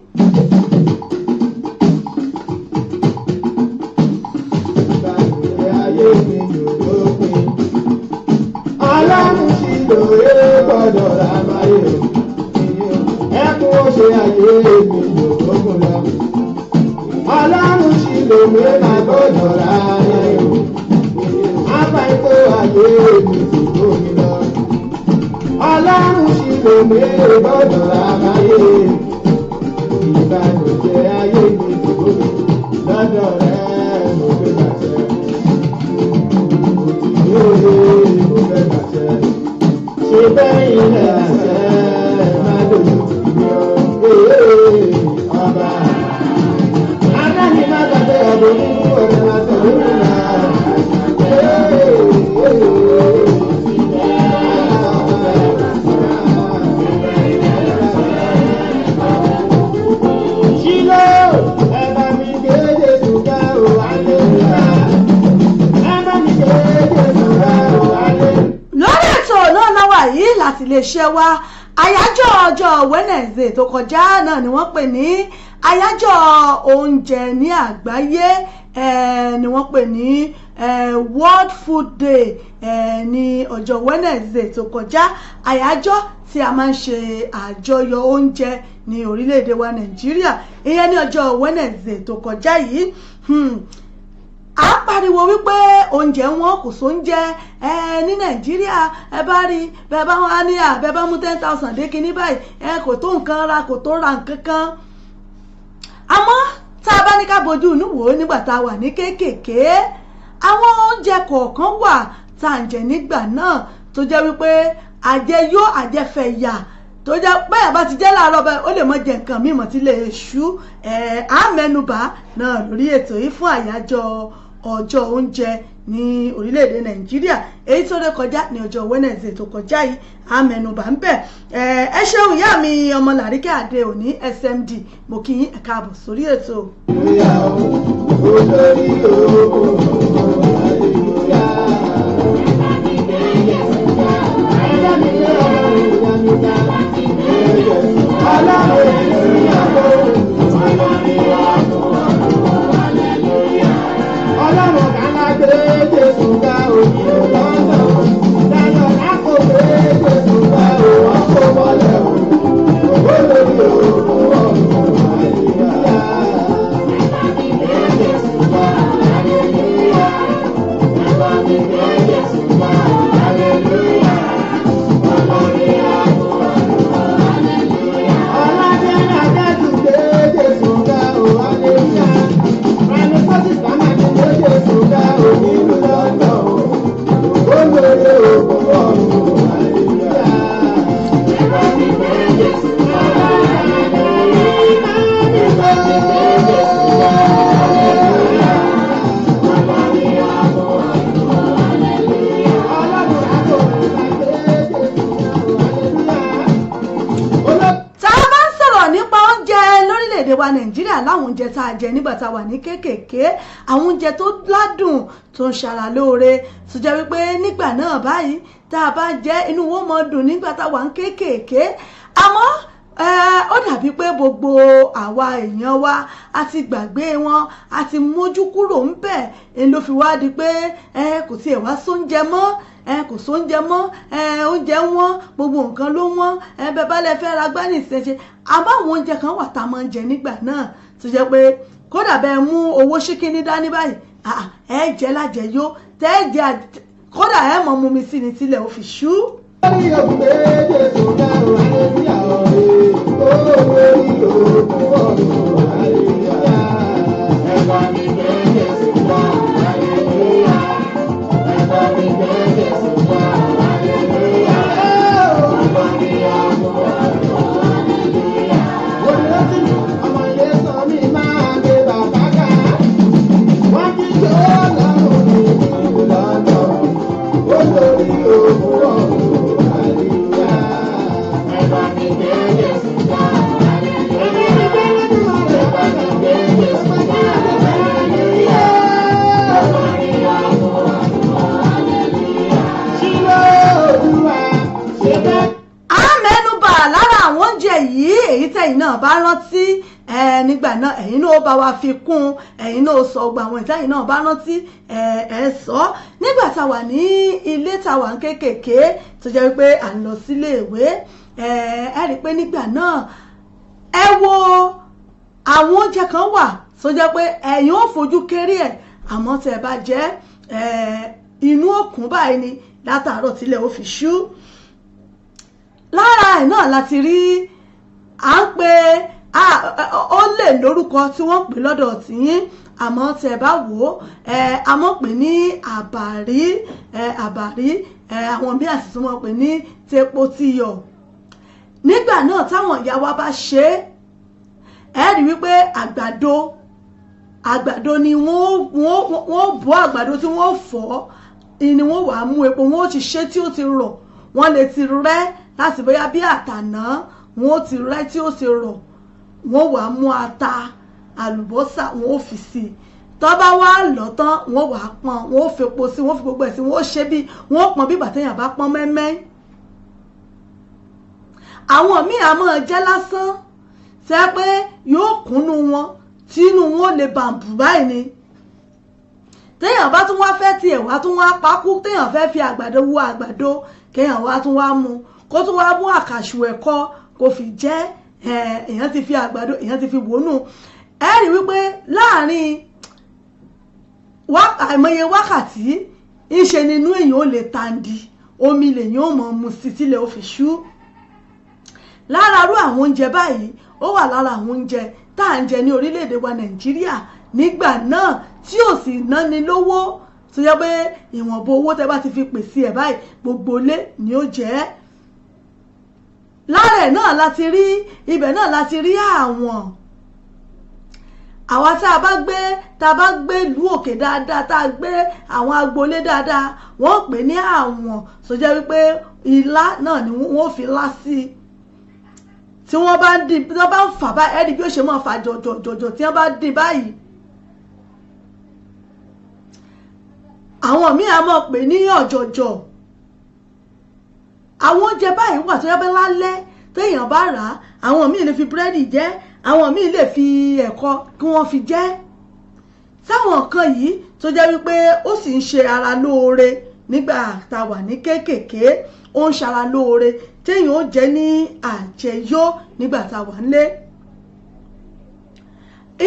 S3: Ọlọ́run sì lòye gbọ́dọ̀ ra máyé o, ẹkún ó ṣe ayé mi yòókùn lọ. Ọlọ́run sì lòye má gbọ́dọ̀ ra máyé o, àpáìkó ayé mi yòókù mi lọ. Ọlọ́run sì lòye gbọ́dọ̀ ra máyé, ìbànújẹ́ ayé mi yòókù lọ́dọ̀ rẹ̀.
S2: àti iléeṣẹ́ wa àyájọ́ ọjọ́ Wednesday tó kọjá náà ni wọ́n pè ní àyájọ́ oúnjẹ ní àgbáyé ni wọ́n pè ní World Food Day ní ọjọ́ Wednesday tó kọjá àyájọ́ tí a máa ń ṣe àjọyọ̀ oúnjẹ ní orílẹ̀-èdè wa Nàìjíríà ìyẹn ní ọjọ́ Wednesday tó kọjá yìí a pariwo wípé oúnjẹ wọn kò sóúnjẹ ní Nàìjíríà ẹ bá rí bẹ́ẹ̀ bá wọn á ní bẹ́ẹ̀ bá mú 10,000 dé kínní báyìí kò tó nǹkan ra kò tó ra nǹkan kan àmọ́ tá a bá ní ká bojú inú wò ó nígbà tá a wà ní kéékèèké àwọn oúnjẹ kọ̀ọ̀kan wà tá à ń jẹ nígbà náà tó jẹ́ wípé àjẹyó àjẹfẹ̀yà tó jẹ́ bẹ́ẹ̀ bá ti jẹ́ láàárọ̀ bẹ́ẹ̀ ó lè mọ jẹ nǹkan mímọ́ tí lè ṣú àmẹ́nubà náà lórí ètò yìí fún àyájọ́ ọjọ́ oúnjẹ ní orílẹ̀-èdè Nàìjíríà èyí tó lè kọjá ní ọjọ́ Wednesday tó kọjá yìí àmẹ́nubà ń bẹ̀ ẹ ṣeun ìyá mi ọmọ Làríkẹ́ Adé òní SMD mo kí yín ẹ káàbọ̀ sórí ètò.
S3: Ọlọ́run kan lágbé Jésù ká òní lọ́nà dájọ́ lákò gbé Jésù ká òwò kó wọlé o òwò lórí òwò ọ̀hún àyíká.
S2: wa Nàìjíríà láwọn oúnjẹ tá a jẹ nígbà tá a wà ní kéékèèké àwọn oúnjẹ tó ládùn tó ń ṣara lóore tó jẹ́ wípé nígbà náà báyìí tá a bá jẹ inú wọn mọ dùn nígbà tá a wà ní kéékèèké àmọ́ ó dàbí pé gbogbo àwa èèyàn wa a ti gbàgbé wọn a ti mójú kúrò ń bẹ̀ ló fi wá di pé kò tiẹ̀ wá sóúnjẹ mọ́ kò sóúnjẹ mọ́ oúnjẹ wọn gbogbo nǹkan ló wọ́n bẹ́ẹ̀ bá lẹ fẹ́ ra gbani ìṣẹ̀ṣe àmọ́ àwọn oúnjẹ kan wà tá a máa ń jẹ nígbà náà tó jẹ́ pé kódà bẹ́ẹ̀ mú owó ṣíkíní dání báyìí ẹ jẹ́ lájẹyó tẹ́ ẹ jẹ́ kódà ẹ mọ̀ mú mi sí ni tilẹ̀ ò fi ṣú.
S3: Lórí òkè Jésù dárò àlejò owó orí òkú ọ̀run àlejò ẹ̀fọ́ mi gbé Jésù dárò àlejò ẹ̀fọ́ mi gbé Jésù dárò àlejò ẹ̀fọ́ mi ọmọ ọ̀run àlejò. Olùrántí mi ọmọ ilé sọ mi máa gbé bàbá ká wọ́n ti jó lọ́rùn ní ìlú lọ́dọ̀ ó lórí òkú ọ̀run.
S2: Èyí tẹ̀yin náà bá rántí nígbà náà ẹ̀yin náà bá wa fi kún ẹ̀yin náà sọ ọgbà àwọn ìtẹ̀yin náà bá rántí sọ nígbà tá a wà ní ilé tá a wà ń kékèké tó jẹ́ wípé à ń lọ sílé ìwé ẹ rí i pé nígbà náà ẹ wo àwọn oúnjẹ kan wà tó jẹ́ pé ẹ̀yin ò fojú kéré ẹ̀ àmọ́ tẹ́ ẹ bá jẹ́ inú òkun báyìí ni látàárọ̀ tílẹ̀ ó fi ṣú lára ẹ̀ náà láti rí à ń pe ó lè lórúkọ tí wọ́n pè lọ́dọ̀ tìyín àmọ́ tẹ́ bá wò ó àmọ́ pè ní àbàrí àwọn bí àsìsú wọn pè ní tepo tiyọ̀ nígbà náà táwọn ìyá wa bá ṣe é rí wípé àgbàdo ni wọ́n bọ́ àgbàdo tí wọ́n fọ́ ni wọ́n wàá mú epo wọ́n ti ṣe tí ó ti rọ̀ wọ́n lè ti rẹ́ láti bóyá bí àtàná wọ́n ti rẹ́ tí ó ti rọ̀ wọ́n wàá mú ata àlùbọ́sà wọ́n fi sí i tó bá wá lọ tán wọ́n wàá pọ́n wọ́n fepo sí wọ́n fi gbogbo ẹ̀ sí wọ́n ṣe bí wọ́n pọ́n bí bàtẹ́yàn bá pọ́n mẹ́mẹ́ àwọn míì á máa jẹ́ lásán ṣe pé yóò kúnnú wọn tí inú wọn lè bàǹbù báyìí ni téèyàn bá tún wá fẹ́ tiẹ̀ wá tún wá pákú téèyàn fẹ́ fi àgbàdo wú àgbàdo kéèyàn wá tún wá mú kó tún wá mú àkàṣù ẹ̀kọ kó fi jẹ́ èèyàn ti fi àgbàdo èèyàn ti fi wónú ẹ rí wípé láàrin àìmọye wákàtí ìṣe nínú èèyàn ò lè tàǹdì omi lèyàn ò mọ̀ mu sí tílẹ̀ ó fi ṣú lára irú àwọn oúnjẹ báyìí ó wà lára àwọn oúnjẹ tá à ń jẹ ní orílẹ̀-èdè wa Nàìjíríà nígbà náà tí ò sì náni lówó tó yẹ pé ìwọ̀nba owó tẹ́ bá ti fi pèsè ẹ̀ báyìí gbogbo ilé ni ó jẹ́ lára ẹ̀ náà láti rí ibẹ̀ náà láti rí àwọn àwa tá a bá gbé ìlú òkè dáadáa tá a gbé àwọn agboolé dáadáa wọ́n pè ní àwọn tó jẹ́ wípé ilá náà ni wọ́n fi lá sí tí wọ́n bá ń dín tí wọ́n bá ń fà báyìí ẹ̀rí bí ó ṣe máa fà jọ̀jọ̀jọ̀jọ̀ tí wọ́n bá dín báyìí àwọn míì á mọ̀ pé ní ọ̀jọ̀jọ̀ àwọn oúnjẹ báyìí wà tó yẹ pé lálẹ́ téèyàn bá rà á àwọn míì lè fi búrẹ́dì jẹ àwọn míì lè fi ẹ̀kọ kí wọ́n fi jẹ sáwọn nǹkan yìí tó jẹ́ wípé ó sì ń ṣe ara lóore nígbà tá a wà ní kéékèèké ó ń ṣara lóore téèyàn ó jẹ ní àjẹyó nígbà tá a wà nílé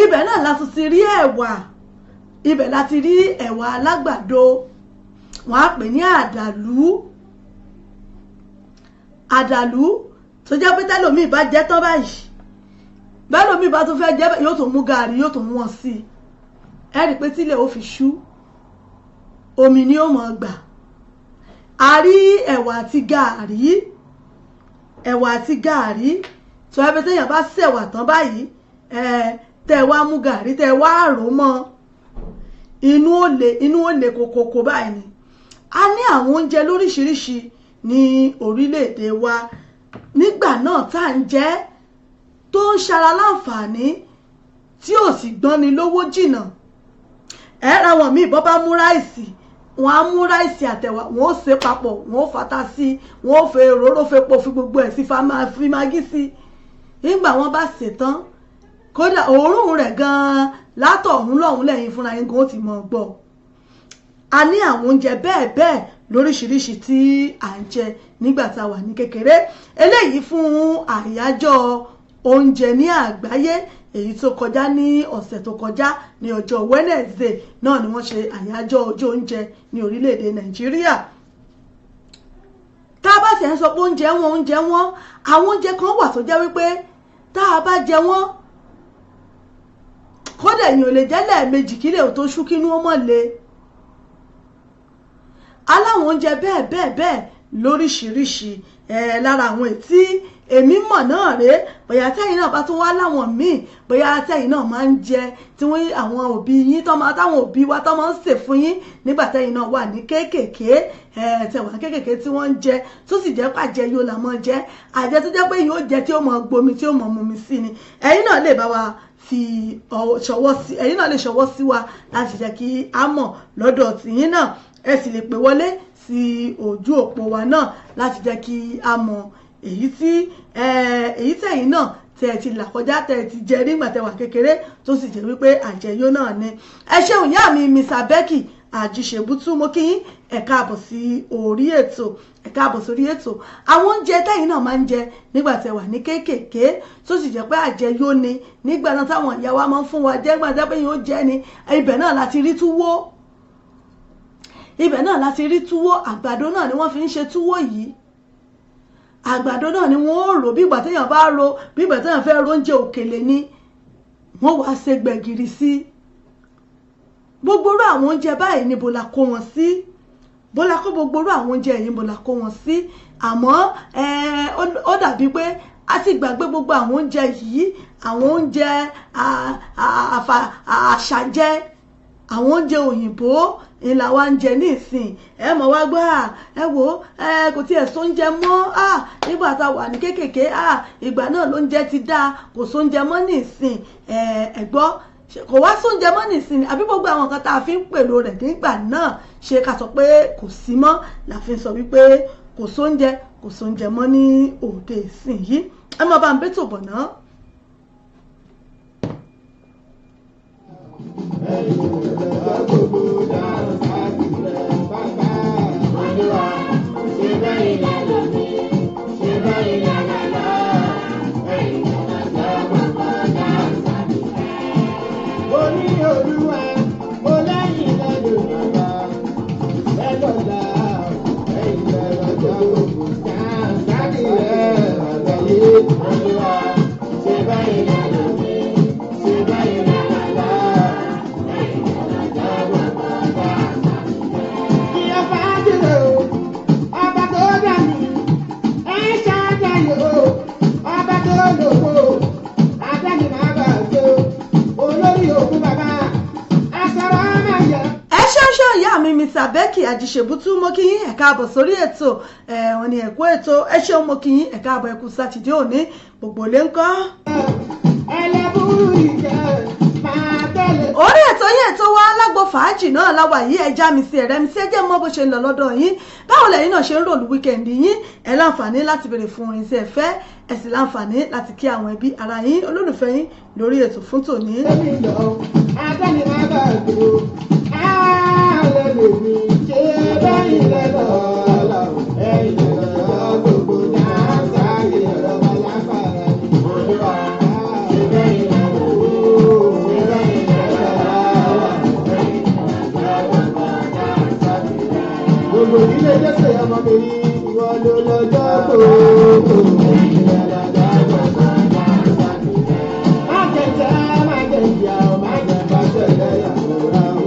S2: ibẹ̀ náà la tún ti rí ẹ̀wà ibẹ̀ láti rí ẹ̀wà alágbàdo wọ́n á pè ní àdàlú tó jẹ́ pé tẹ́lòmíì bá jẹ́ tán báyìí bẹ́lòmíì bá tún fẹ́ jẹ́ yóò tún mú gààrí yóò tún wọ́n sí i ẹ rí i pé tílẹ̀ ó fi ṣú omi ni ó mọ̀ gbà a rí ẹ̀wà àti gààrí tó ẹ pé téèyàn bá ṣẹ̀wà tán báyìí tẹ́ wá mú gààrí tẹ́ wá rò mọ́ inú ó le kòkòkò báyìí ni a ní àwọn oúnjẹ lóríṣiríṣi ní orílẹ̀-èdè wa nígbà náà tá à ń jẹ tó ń ṣara láǹfààní tí ò sì gbọ́ni lówó jìnnà ẹ̀rọ àwọn míì bọ́ bá mú ráìsì wọ́n á mú ráìsì àtẹ̀wà wọ́n ó ṣe papọ̀ wọ́n ó fata sí wọ́n ó fẹ́ òróró fepo fi gbogbo ẹ̀ sí fi magí sí nígbà wọ́n bá ṣe tán kódà òórùn rẹ̀ gan-an látọ̀hún lọ́hún lẹ́yìn fúnra yín gan ó ti mọ̀ gbọ́ a ní àwọn oúnjẹ bẹ́ẹ̀ bẹ́ẹ̀ lóríṣiríṣi tí à ń jẹ nígbà tá a wà ní kékeré eléyìí fún àyájọ́ oúnjẹ ní àgbáyé èyí tó kọjá ní ọ̀sẹ̀ tó kọjá ní ọjọ́ Wednesday náà ni wọ́n ṣe àyájọ́ ọjọ́ oúnjẹ ní orílẹ̀-èdè Nàìjíríà tá a bá ṣe ń sọ pé oúnjẹ wọn àwọn oúnjẹ kan wà tó jẹ́ wípé tá a bá jẹ wọ́n kódà èèyàn lè jẹ́ lẹ́ẹ̀mejì kílẹ̀ tó ṣú kínú ó mọ̀ le aláwọn oúnjẹ bẹ́ẹ̀ lóríṣiríṣi lára àwọn ètí èmi mọ̀ náà rèé bóyá tẹ́yìn náà bá tún wá láwọn míì bóyá tẹ́yìn náà máa ń jẹ tí wọ́n àwọn òbí yín táwọn òbí wa tó máa ń sè fún yín nígbà tẹ́yìn náà wà ní kéékèèké tẹ̀wà kéékèèké tí wọ́n ń jẹ tó sì jẹ́ pàjẹ́ yóò là mọ́ jẹ́ àjẹ tó jẹ́ pé yóò jẹ tí ó mọ̀ gbomi tí ó mọ̀ mumi sí ni ẹ̀yin náà lè bá wa fi ṣọwọ́ sí ẹ̀yin náà lè ṣọwọ́ sí wa láti jẹ́ kí a mọ̀ lọ́dọ̀ tìyín náà ẹ sì lè pè wọlé sí ojú òpó wa náà láti jẹ́ kí a mọ̀ èyí tẹ̀yin náà tẹ̀ ti là kọjá tẹ̀ ti jẹ nígbà tẹ̀ wà kékeré tó sì jẹ́ wípé àjẹyó náà ni ẹ ṣeun ìyá mi Mr. Becky àjíṣebútú mo kí yín ẹ káàbọ̀ sí orí ètò àwọn oúnjẹ tẹ̀yin náà máa ń jẹ nígbà tẹ̀ wà ní kéékèèké tó sì jẹ́ pé àjẹyó ni nígbà náà táwọn ìyá wa máa ń fún wa jẹ nígbà tẹ́ pé yóò jẹ ni ibẹ̀ náà láti rí túwó àgbàdo náà ni wọ́n fi ń ṣe túwó yìí àgbàdo náà ni wọ́n rò bí ìgbà téèyàn bá ro bí ìgbà téèyàn fẹ́ ro oúnjẹ òkèlè ni wọ́n wá ṣe gbẹ̀gìrì sí gbogbo irú àwọn oúnjẹ báyìí níbo la kó wọn sí gbogbo irú àwọn oúnjẹ yìí níbo la kó wọn sí àmọ́ ó dàbí pé a ti gbàgbé gbogbo àwọn oúnjẹ yìí àwọn oúnjẹ àṣàjẹ àwọn oúnjẹ òyìnbó ìlà wa ń jẹ ní ìsìn ẹ mọ̀ wá gbọ́ ẹ wò kò tiẹ̀ sóúnjẹ mọ́ nígbà tá a wà ní kéékèèké ìgbà náà lóúnjẹ ti dáa kò sóúnjẹ mọ́ ní ìsìn ẹ gbọ́ kò wá sóúnjẹ mọ́ ní ìsìn àbí gbogbo àwọn nǹkan tá a fi ń pèlò rẹ̀ nígbà náà ṣe ká sọ pé kò sí mọ́ la fi ń sọ wípé kò sóúnjẹ kò kò sóúnjẹ mọ́ ní òde ìsìn yìí ẹ máa bá ń bẹ́tò bọ̀ náà. Becky Ajíṣebútú mo kí yín ẹ káàbọ̀ sórí ètò wọ́n ní ẹ̀kú ètò ẹ ṣeun mo kí yín ẹ káàbọ̀ ẹkú sátidé òní gbogbo lè ń kọ́. orí ètò yín ètò wa lágbo fàájì náà láwà yìí ẹ já mi sí ẹ̀rẹ́ mi sí ẹ jẹ́ mọ́ bó ṣe ń lọ lọ́dọ̀ yín báwo lẹ́yìn náà ṣe ń ròlù wíkẹ̀ndì yín ẹ láǹfààní láti béèrè fún orin tí ẹ fẹ́ ẹ sì láǹfààní láti kí àwọn ẹbí ara yín olólùfẹ́ yín lórí ètò fún tòní.
S3: Gbogbo ilé jẹ́sẹ̀ ọmọbìnrin ìwọ ló lọ́jọ́ gbogbo. Má jẹ̀jẹ̀ má jẹ̀jẹ̀ ọ̀ má jẹ̀ bá tẹ̀lé yàtọ̀ ra o.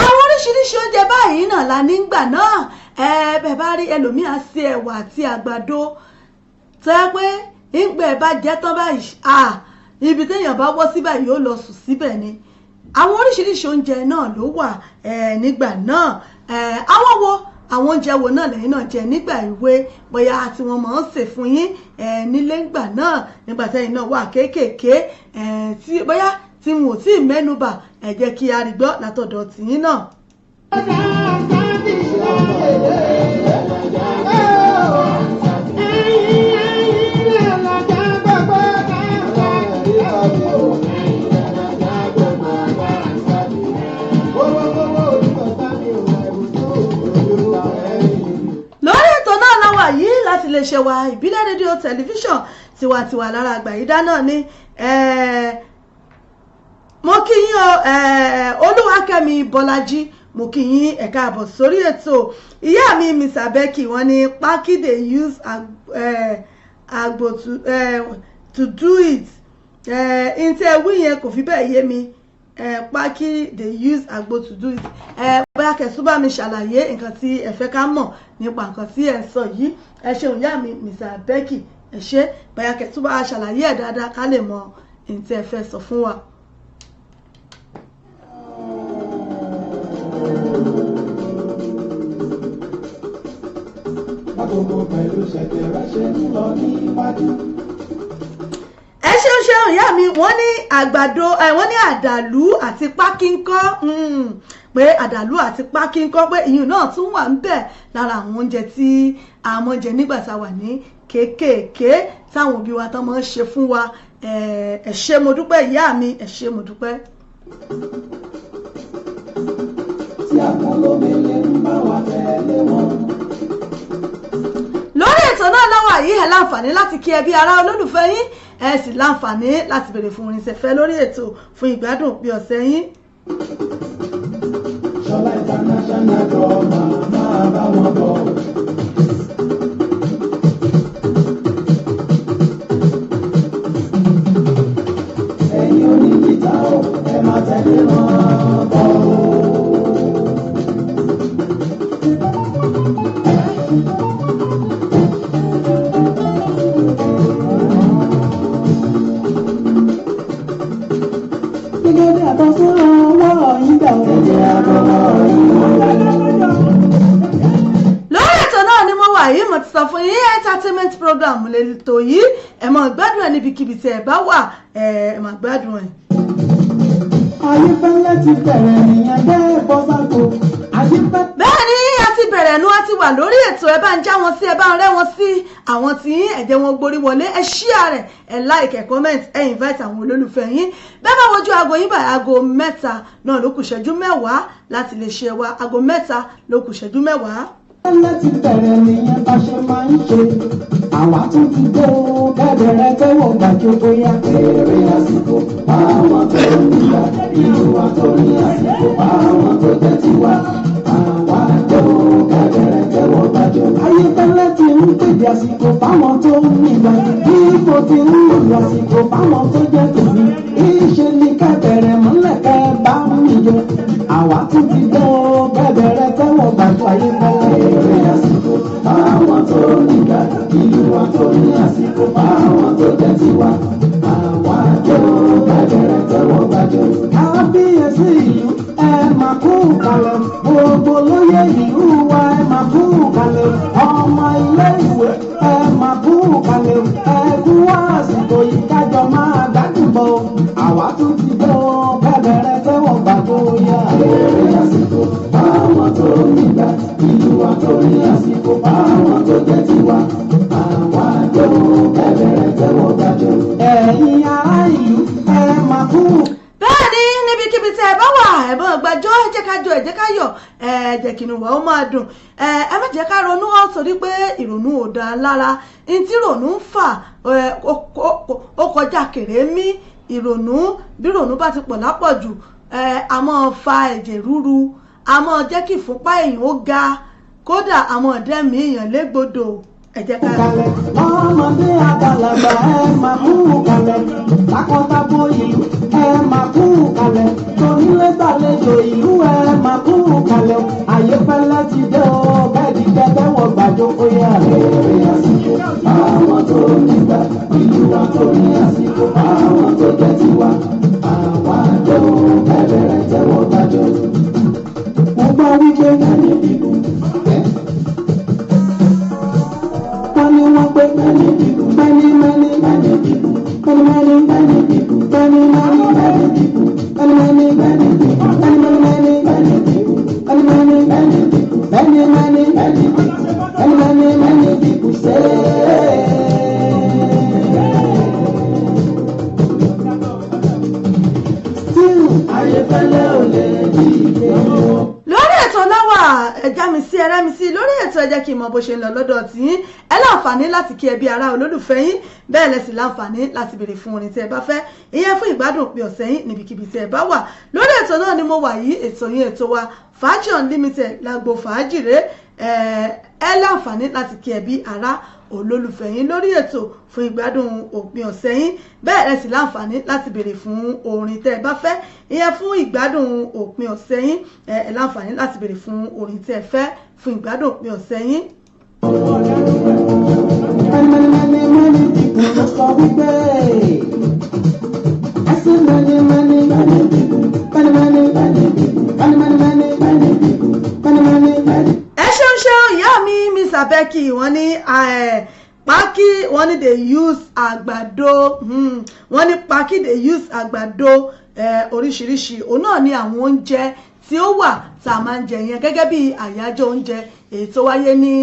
S2: Àwọn oríṣiríṣi oúnjẹ báyìí náà la nígbà náà bẹ́ẹ̀ bá rí ẹlòmíà sí ẹ̀wà àti àgbàdo tó yẹ pé ìgbẹ́ bá jẹ́ tán báyìí ibi téèyàn bá wọ́ síbẹ̀ yóò lọ sùn síbẹ̀ ni àwọn oríṣiríṣi oúnjẹ náà ló wà nígbà náà àwọn oúnjẹ wo náà lẹ́yìn náà jẹ nígbà ìwé bóyá tí wọ́n máa ń sè fún yín nílé ńgbà náà nígbà tẹ́yìn náà wà kéékèèké tí bóyá tí wọn ò tí ì mẹ́nubà ẹ jẹ́ kí a rí gbọ́ látọ̀dọ̀ tìyín náà. Yìí láti lè ṣe wa ìbílẹ̀ rédíò tẹlifíṣàn tiwantiwa lára Àgbàyídá náà ni mo kí yín Olúwakẹ́mi Bọ́lájí mo kí yín ẹ káàbọ̀ sórí ètò ìyá mi Mr. Becky wọ́n ní pákí dey use agbo to do it ntẹ wí yẹn kò fi bẹ́ẹ̀ yé mi pákí dey use agbo to do it bóyá kẹsùn bá mi ṣàlàyé nǹkan tí ẹ fẹ́ ká mọ̀ nípa nǹkan tí ẹ sọ yìí ẹ ṣeun ìyá mi Mr. Becky ẹ ṣe bóyá kẹsùn bá ṣàlàyé ẹ dáadáa ká lè mọ ohun tí ẹ fẹ́ sọ fún wa. ẹ ṣeun ṣeun ìyá mi wọ́n ní àgbàdo wọ́n ní àdàlú àti pákíńkọ́ pé àdàlú àti pákíńkọ́ pé ìyún náà tún wà ń bẹ̀ lára àwọn oúnjẹ tí a mọ̀ jẹ nígbà tá a wà ní kéékèèké táwọn òbí wa tán máa ń ṣe fún wa ẹ ṣé mo dúpẹ́ ìyá mi ẹ ṣé mo dúpẹ́.
S4: tí àwọn olómìnira ń bá wa tẹ̀lé wọn.
S2: lórí ètò náà lọ́wọ́ yìí ẹ láǹfààní láti kí ẹbí ará olólùfẹ́ yín ẹ sì láǹfààní láti béèrè fún orin ìṣẹ̀fẹ́ lórí ètò fún ìgbádùn bí ọ̀sẹ̀ yín.
S4: Ṣọlá international drama máa bá wọn bọ̀. ẹ̀yin onígìtá o ẹ máa tẹ̀lé wọn bọ̀.
S2: lórí ètò náà ni mo wà yìí mo ti sọ fún yín entertainment program lè tò yìí ẹ máa gbádùn ẹ níbikíbi tí ẹ bá wà ẹ máa gbádùn ẹ.
S4: Ayéfẹ́lẹ́ ti bẹ̀rẹ̀ nìyẹn bẹ́ẹ̀ bọ́ sáko. Ayéfẹ́lẹ́.
S2: bẹ́ẹ̀ ni a ti bẹ̀rẹ̀ nu a ti wà lórí ètò ẹ bá ń já wọn sí ẹ bá ń rẹ́ wọn sí àwọn tí ẹ̀jẹ̀ wọn gborí wọlé ẹ share rẹ̀ ẹ like ẹ comment ẹ invite àwọn olólùfẹ́ yín bẹ́ẹ̀ bá wojú aago yín báyìí aago 3 náà ló kù ṣẹ́jú 10 láti lè ṣe wa aago 3 ló kù ṣẹ́jú 10.
S4: Ayéfẹ́lẹ́ ti bẹ̀rẹ̀ nìyẹn bá ṣe máa ń ṣe. Àwa tún ti dé o bẹ̀rẹ̀ tẹ́wọ̀ gbàjọ bóyá. Èrè àsìkò àwọn tó nígbà ìlú wa tó ní àsìkò àwọn tó jẹ́ tiwa. Àwa tó bẹ̀rẹ̀ tẹ́wọ̀ gbàjọ. Ayéfẹ́lẹ́ ti ń pèdè àsìkò fáwọn tó nígbà ipò ti ń lò àsìkò fáwọn tó jẹ́ tòní. Ìṣe ni kẹ́bẹ̀rẹ̀ múlẹ̀ kẹ́ bá mi jọ. Àwa tún ti dé o bẹ̀rẹ̀ tẹ́wọ̀ gbàjọ Ayéfẹ́lẹ́. Èrè àsìkò àwọn tó nígbà ìlú wa tó ní àsìkò àwọn tó jẹ́ tiwa. Àwa tó bẹ̀rẹ̀ tẹ́wọ̀ gbàjọ. Kábíyèsí ìlú ẹ máa kú kalẹ̀. Gbogbo lóye ìlú wa ẹ máa kú kalẹ̀. Ọmọ ilé ìwé ẹ máa kú kalẹ̀. Ẹ kú àsìkò yìí kájọ máa gbádùn bọ̀. Àwa tún ti bọ̀ bẹ̀rẹ̀ tẹ́wọ̀ gbàjọ yá. Èrè àsìkò àwọn tó nígbà ìlú wa tó ní àsìkò àwọn tó jẹ́ tiwa. Àwa tó bẹ̀rẹ̀ tẹ́wọ̀ gbàjọ. Ẹ̀yin ará ìlú ẹ máa kú.
S2: bẹ́ẹ̀ ni níbikíbi tí ẹ bá wà ẹ̀bọ̀n gbàjọ́ ẹ jẹ́ ká jọ ẹ jẹ́ ká yọ̀ ẹ jẹ́ kí inú wa ó máa dùn ẹ má jẹ́ ká ronú ọ́ torí pé ìrònú ò dáa lára ní tí ìrònú ń fà ó kọjá kèrémí ìrònú bí ìrònú bá ti pọ̀ lápọ̀jù a máa fa ẹ̀jẹ̀ ríru a máa jẹ́ kí ìfúnpá èèyàn ó ga kódà àwọn ọ̀dẹ́mi èèyàn légbodò ẹ jẹ́ ká.
S4: Ọmọdé àgbàlagbà ẹ máa kú kalẹ̀. Takọtabo ìlú ẹ máa kú kalẹ̀. Tonílé gbàlejò ìlú ẹ máa kú kalẹ̀. Ayéfẹ́lẹ́ ti dé o bẹ́ẹ̀ di bẹ́ẹ̀ wọ gbàjọ oyè. Èrè àsìkò àwọn tó nígbà ìlú wa tó ní àsìkò àwọn tó jẹ́ tiwa. Àwa tó bẹ̀rẹ̀ tẹ́wọ̀ gbàjọ. Mo gbọ́ wípé ẹni bíbú wọ́n ní wọ́n pé many people many many many people many many many people many many many people many many many people many many many many people many many many people many many many people many many many people say. Still Ayéfẹ́lẹ́ ò lè dìde o.
S2: lórí ètò láwà ẹja mi sí ẹrẹ́ mi sí lórí ètò ẹ jẹ́ kí n mọ bó ṣe ń lọ lọ́dọ̀ tí ẹ láǹfààní láti kí ẹbí ará olólùfẹ́ yín bẹ́ẹ̀ lẹ sì láǹfààní láti béèrè fún orin tí ẹ bá fẹ́ ìyẹn fún ìgbádùn òpin ọ̀sẹ̀ yín níbikíbi tí ẹ bá wà lórí ètò náà ni mo wà yìí ètò yín ètò wa Fàájì Unlimited lágbo fàájì rẹ ẹ láǹfààní láti kí ẹbí ará olólùfẹ́ yín lórí ètò fún ìgbádùn òpin ọ̀sẹ̀ yín bẹ́ẹ̀ ẹ sì láǹfààní láti béèrè fún orin tẹ́ ẹ bá fẹ́ ìyẹn fún ìgbádùn òpin ọ̀sẹ̀ yín ẹ láǹfààní láti béèrè fún orin tẹ́ ẹ fẹ́ fún ìgbádùn òpin ọ̀sẹ̀ yín.
S4: Many people ló sọ wípé I see many people
S2: ẹ ṣeun ìyá mi Miss Abeki wọ́n ní pákí wọ́n ní they use àgbàdo wọ́n ní pákí they use àgbàdo oríṣiríṣi òun náà ní àwọn oúnjẹ tí ó wà tá a máa ń jẹ yẹn gẹ́gẹ́ bí àyájọ́ oúnjẹ èyí tó wáyé ní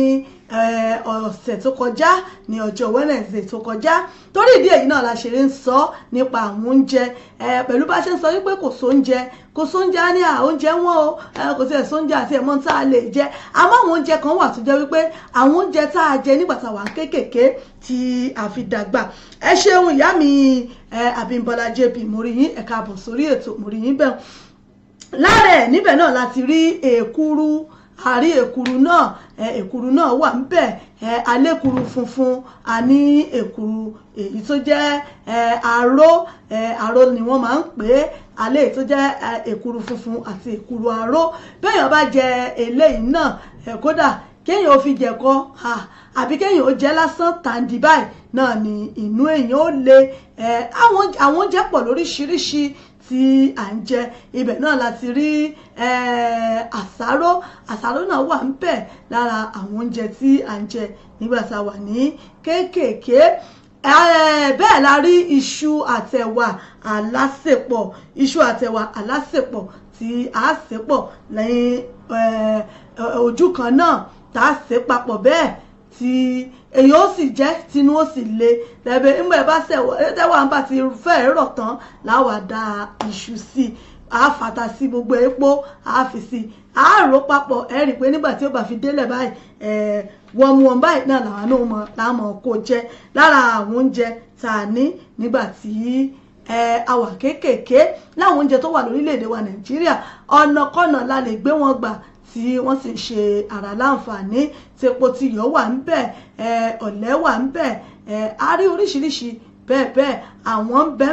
S2: ọ̀sẹ̀ tó kọjá ní ọjọ́ Wednesday tó kọjá torí ìdí èyí náà la ṣe ń sọ nípa àwọn oúnjẹ pẹ̀lú bá ṣe ń sọ wípé kò sóúnjẹ á ní oúnjẹ wọn o kò sí ẹ̀sóúnjẹ àti ẹ̀mọ́ tá a lè jẹ àmọ́ àwọn oúnjẹ kan wà tó jẹ́ wípé àwọn oúnjẹ tá a jẹ nígbà tá a wà kéékèèké tí a fi dàgbà ẹ ṣeun ìyá mi Abímbọ́lá JP mo rí yín ẹ káàbọ̀ sórí ètò mo rí yín bẹ́ẹ̀ lára ẹ̀ níbẹ̀ náà láti rí èkuru àrí èkuru náà wà níbẹ̀ alékuru funfun a ní èkuru èyí tó jẹ́ aró ni wọ́n máa ń pè é alẹ́ tó jẹ́ èkuru funfun àti èkuru aró bẹ́ẹ̀yàn bá jẹ eléyìí náà kódà kéèyàn ó fi jẹ̀kọ àbí kéèyàn ó jẹ lásán tàǹdì báyìí náà ni inú èèyàn ó le àwọn oúnjẹ pọ̀ lóríṣiríṣi tí à ń jẹ ibẹ̀ náà láti rí àsáró náà wà ń bẹ̀ lára àwọn oúnjẹ tí à ń jẹ nígbà tá a wà ní kéékèèké bẹ́ẹ̀ la rí iṣu àtẹ̀wà alásèpọ̀ tí a sèpọ̀ lẹ́yìn ojú kan náà tá a sè papọ̀ bẹ́ẹ̀ tí èyí ó sì jẹ́ tinú ó sì le lẹ́bẹ̀ nígbà bá tẹ́wà ń bá ti fẹ́ rọ̀ tán láwà da iṣu sí a fàtà sí gbogbo epo a fi sí a rò papọ̀ ẹ rí i pé nígbà tí ó bá fi délẹ̀ báyìí wọ́n báyìí náà làwọn náà láàmú kó jẹ lára àwọn oúnjẹ tá a ní nígbà tí àwa kéékèèké láwọn oúnjẹ tó wà lórílẹ̀‐èdè wa Nàìjíríà ọ̀nàkọ́nà la lè gbé wọn gbà tí wọ́n sì ń ṣe ara láǹfààní tepo tiyọ̀ wà ń bẹ̀ ọ̀lẹ́ wà ń bẹ̀ a rí oríṣiríṣi bẹ́ẹ̀ bẹ́ẹ̀ àwọn ń bẹ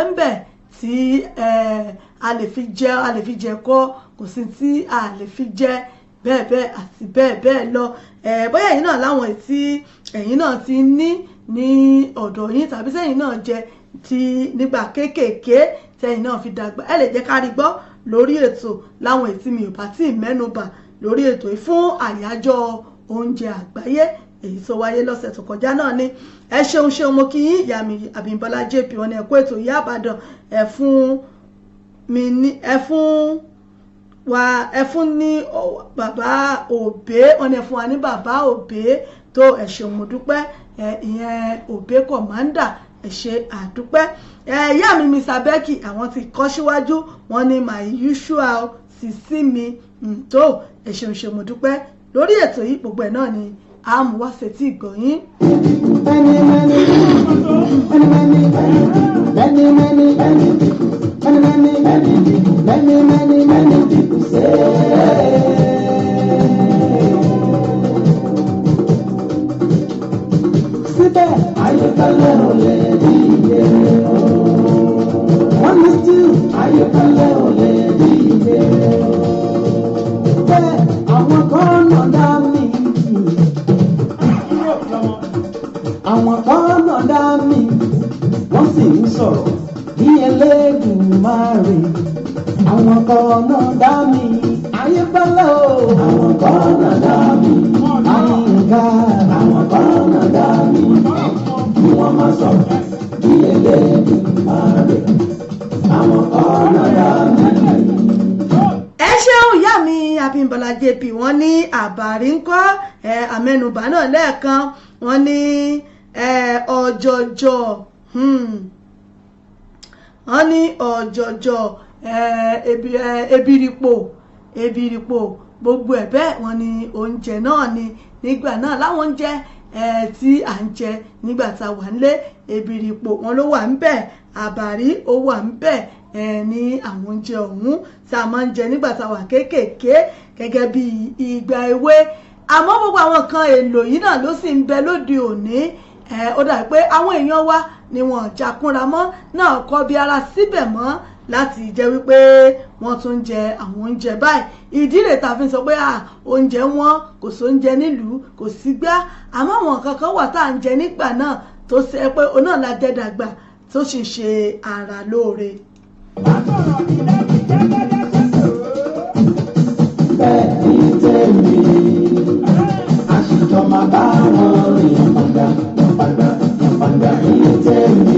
S2: ń bẹ̀ tí a lè fi jẹ kọ́ kò sí tí a lè fi jẹ bẹ́ẹ̀ àti bẹ́ẹ̀ lọ bóyá ẹ̀yin náà láwọn tí ẹ̀yin náà ti ní ọ̀dọ̀ yín tàbí sẹ́yìn náà jẹ ti nígbà kéékèèké tẹ́yìn náà fi dàgbà ẹ lè jẹ́ ká rí gbọ́ lórí ètò láwọn ètí mi ò bá tí ì mẹ́nubà lórí ètò yìí fún àyájọ́ oúnjẹ àgbáyé èyí tó wáyé lọ́sẹ̀ tó kọjá náà ni ẹ ṣeun mo kí yín ìyá mi Abímbọ́lá JP wọn ni ẹ kú ètò Ìyá Ìbàdàn ẹ fún ní bàbá òbé wọn ni ẹ fún wa ní bàbá òbé tó ẹ ṣeun mo dúpẹ́ ìyẹn òbé kọ̀mándà ẹ ṣé àdúpẹ́ ìyá mi Mr. Becky àwọn ti kọ́ síwájú wọn ni my usual sísí mi tó ẹ ṣeun mo dúpẹ́ lórí ètò yìí gbogbo ẹ̀ náà ni a mú wá sétí ìgbọ̀nyín.
S4: Síbẹ̀ ayọ̀kálẹ̀ ò lè rí ìbéèrè o. Wọ́n ní still ayọ̀kálẹ̀ ò lè rí ìbéèrè o. Bẹ́ẹ̀ àwọn kan náà dá mi. Àwọn kan náà dá mi. Wọ́n sì ń sọ̀rọ̀ bí Elédùmarè. Àwọn kan náà dá mi. Ayọ̀kálẹ̀ o. Àwọn kan náà dá mi. Àyìnká. Àwọn kan náà dá mi. Bí wọ́n máa sọ̀rọ̀ bí Elédùmarè. Àwọn kan náà dá mi.
S2: Ẹ ṣeun ìyá mi Abímbọ́lá JP wọ́n ní àbárí ńkọ́ àmẹnubà náà lẹ́ẹ̀kan wọ́n ní ọ̀jọ̀jọ̀ wọ́n ní ọ̀jọ̀jọ̀ ebiripo gbogbo ẹ̀ bẹ́ẹ̀ wọ́n ní oúnjẹ náà ni nígbà náà láwọn oúnjẹ tí à ń jẹ nígbà tá a wà nílé ebiripo wọn ló wà ń bẹ̀ àbárí ó wà ń bẹ̀ ní àwọn oúnjẹ ọ̀hún tá a máa ń jẹ nígbà tá a wà kéékèèké gẹ́gẹ́ bí ìgbà èwe àmọ́ gbogbo àwọn kan èlò yìí náà ló sì ń bẹ lóde òní ó dàbí pé àwọn èèyàn wa ni wọ́n jàkúnra mọ́ náà kọ́ bí ara síbẹ̀ mọ́ láti jẹ́ wípé wọ́n tún jẹ àwọn oúnjẹ báyìí ìdí rẹ̀ tá a fi sọ pé oúnjẹ wọn kò sí oúnjẹ nílùú kò sí gbá àmọ́ àwọn kankan wà tá à ń jẹ nígbà náà tó ṣe pé òun náà la jẹ dàgbà tó sì ṣe ara lóore.
S4: Bẹ́ẹ̀ ni tèmi àṣìjọ máa bá wọn rìn padà ní tèmi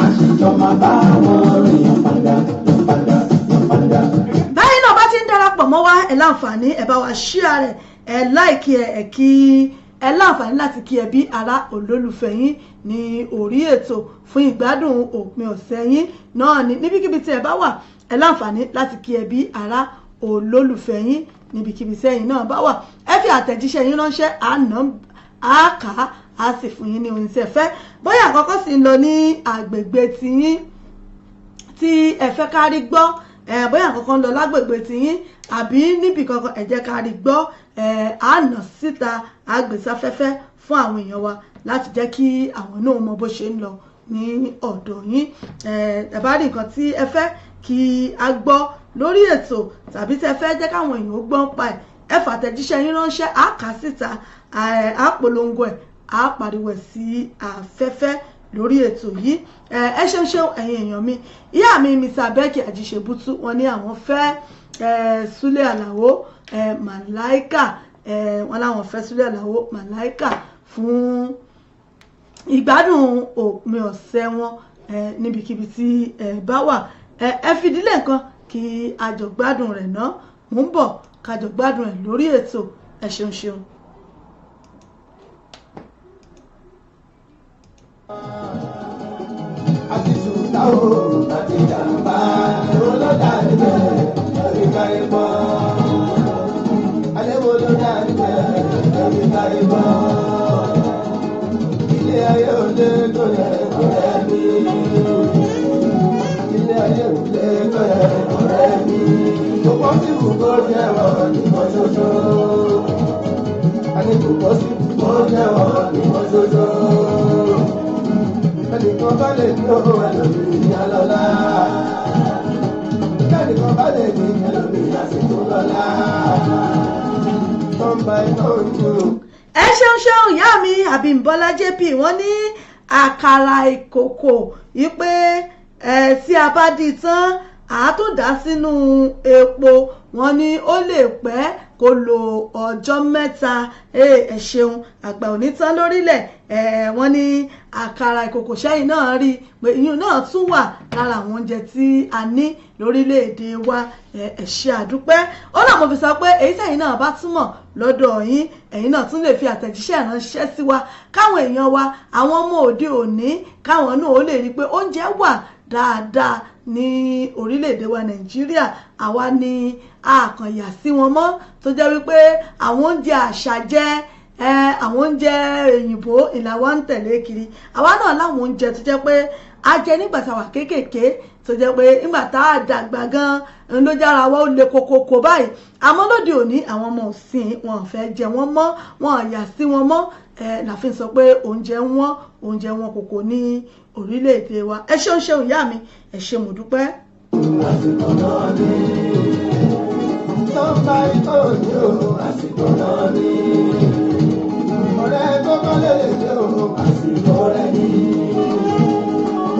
S4: àṣìjọ máa bá wọn rìn padà.
S2: Báyìí náà bá ti ń darapọ̀ mọ́ wa ẹ̀ láǹfààní ẹ̀ bá wa ṣíà rẹ̀ ẹ̀ láìkí ẹ̀ kí ẹ láǹfààní láti kí ẹbí ará olólùfẹ́ yín ní orí ètò fún ìgbádùn òpin ọ̀sẹ̀ yín náà ní níbikíbi tí ẹ bá wà ẹ láǹfààní láti kí ẹbí ará olólùfẹ́ yín níbikíbi sẹ́yìn náà bá wà ẹ fi àtẹ̀jíṣẹ́ yín ránṣẹ́ àáká á sì fún yín ní ohun tí ẹ fẹ́ bóyá àkọ́kọ́ sì ń lọ ní àgbègbè tiyín tí ẹ fẹ́ kárí gbọ́ bóyá àkọ́kọ́ ń lọ lágbègbè tiyín àbí níbi kankan ẹ jẹ́ kárí gbọ́ àná síta àgbèsáfẹ́fẹ́ fún àwọn èèyàn wa láti jẹ́ kí àwọn náà mọ bó ṣe ń lọ ní ọ̀dọ̀ yín ẹ bá rí nǹkan tí ẹ fẹ́ kí a gbọ́ lórí ètò tàbí tẹ fẹ́ jẹ́ káwọn èèyàn gbọ́n pa ẹ fàtẹ̀jíṣẹ́ yín ránṣẹ́ àkà síta àpolongo ẹ̀ àpariwo ẹ̀ sí afẹ́fẹ́ lórí ètò yìí ẹ ṣeun ẹ̀yin èèyàn mi ìyá mi Mr. Becky Ajíṣebútú wọn ní àwọn fẹ́ Súlé Àlàó Màláíkà wọn láwọn fẹ́ Súlé Àlàó Màláíkà fún ìgbádùn òpin ọ̀sẹ̀ wọn níbikíbi tí ẹ bá wà. Ẹ fìdílé nǹkan kí a jọ gbádùn rẹ̀ ná, mò ń bọ̀ ká jọ gbádùn ẹ̀ lórí ètò. Ẹ ṣeun ṣeun.
S3: àti sùtá o àti jàmbá èwo ló dà níbẹ̀ ẹ̀rí kárí bọ́. Àléwo ló dà níbẹ̀ ẹ̀rí kárí bọ́. Ilé ayé òde tó yẹ ọ̀rẹ́ mi. Ilé ayé òde tó yẹ ọ̀rẹ́ mi. Kò pọ́ sí kò jẹ́wọ́ nìkan ṣoṣo. Àní kò pọ́ sí kò jẹ́wọ́ nìkan ṣoṣo. Ẹnìkan bá lè ní owó ẹlòmíràn lọ́la. Ẹnìkan bá lè ní ẹlòmíràn àsìkò lọ́la. Tọ́ǹbà iná ojú.
S2: Ẹ ṣeun ṣeun ìyá mi Àbímbọ́lá JP wọ́n ní àkàrà ìkòkò yìí pé tí a bá di tán àátúndà sínú epo wọ́n ní ó lè pẹ́ kó lo ọjọ́ mẹ́ta. Ẹ ṣeun àgbà òní tán lórílẹ̀. Wọ́n ní àkàrà ìkòkò sẹ́yìn náà rí pé iyún náà tún wà lára àwọn oúnjẹ tí a ní lórílẹ̀‐èdè wa. Ẹ ṣé àdúpẹ́. Ó náà mo fi sọ pé èyí sẹ́yìn náà bá túmọ̀ lọ́dọ̀ yín ẹ̀yin náà tún lè fi àtẹ̀jíṣẹ́ ránṣẹ́ sí wa káwọn èèyàn wa àwọn ọmọ òde òní káwọn náà ó lè rí i pé oúnjẹ wà dáadáa ní orílẹ̀-èdè wa Nàìjíríà. Àwa ni àkànyà sí wọn mọ́ tó jẹ́ wípé àwọn oúnjẹ àṣà jẹ́ àwọn oúnjẹ òyìnbó ìlàwọ́ ń tẹ̀lé kiri. Àwa náà láwọn oúnjẹ tó jẹ́ pé a jẹ nígbà tá a wà kéékèèké tó jẹ́ pé nígbà tá a dàgbà gan-an ló jára wa ó le kokoko báyìí. Àmọ́ lóde òní àwọn ọmọ òsìn wọn fẹ́ jẹ wọ́n mọ́, wọn yà sí wọn mọ́. Láfi sọ pé oúnjẹ wọn kòkò ní orílẹ̀-èdè wa. Ẹ ṣeun ṣeun ìyá mi, ẹ ṣé mo dúpẹ́.
S3: Àsìkò náà ni tọ́ǹbà iná ojú. Àsìkò náà ni ọ̀rẹ́ tó kọ́lé lè dé o. Àsìkò rẹ̀ ni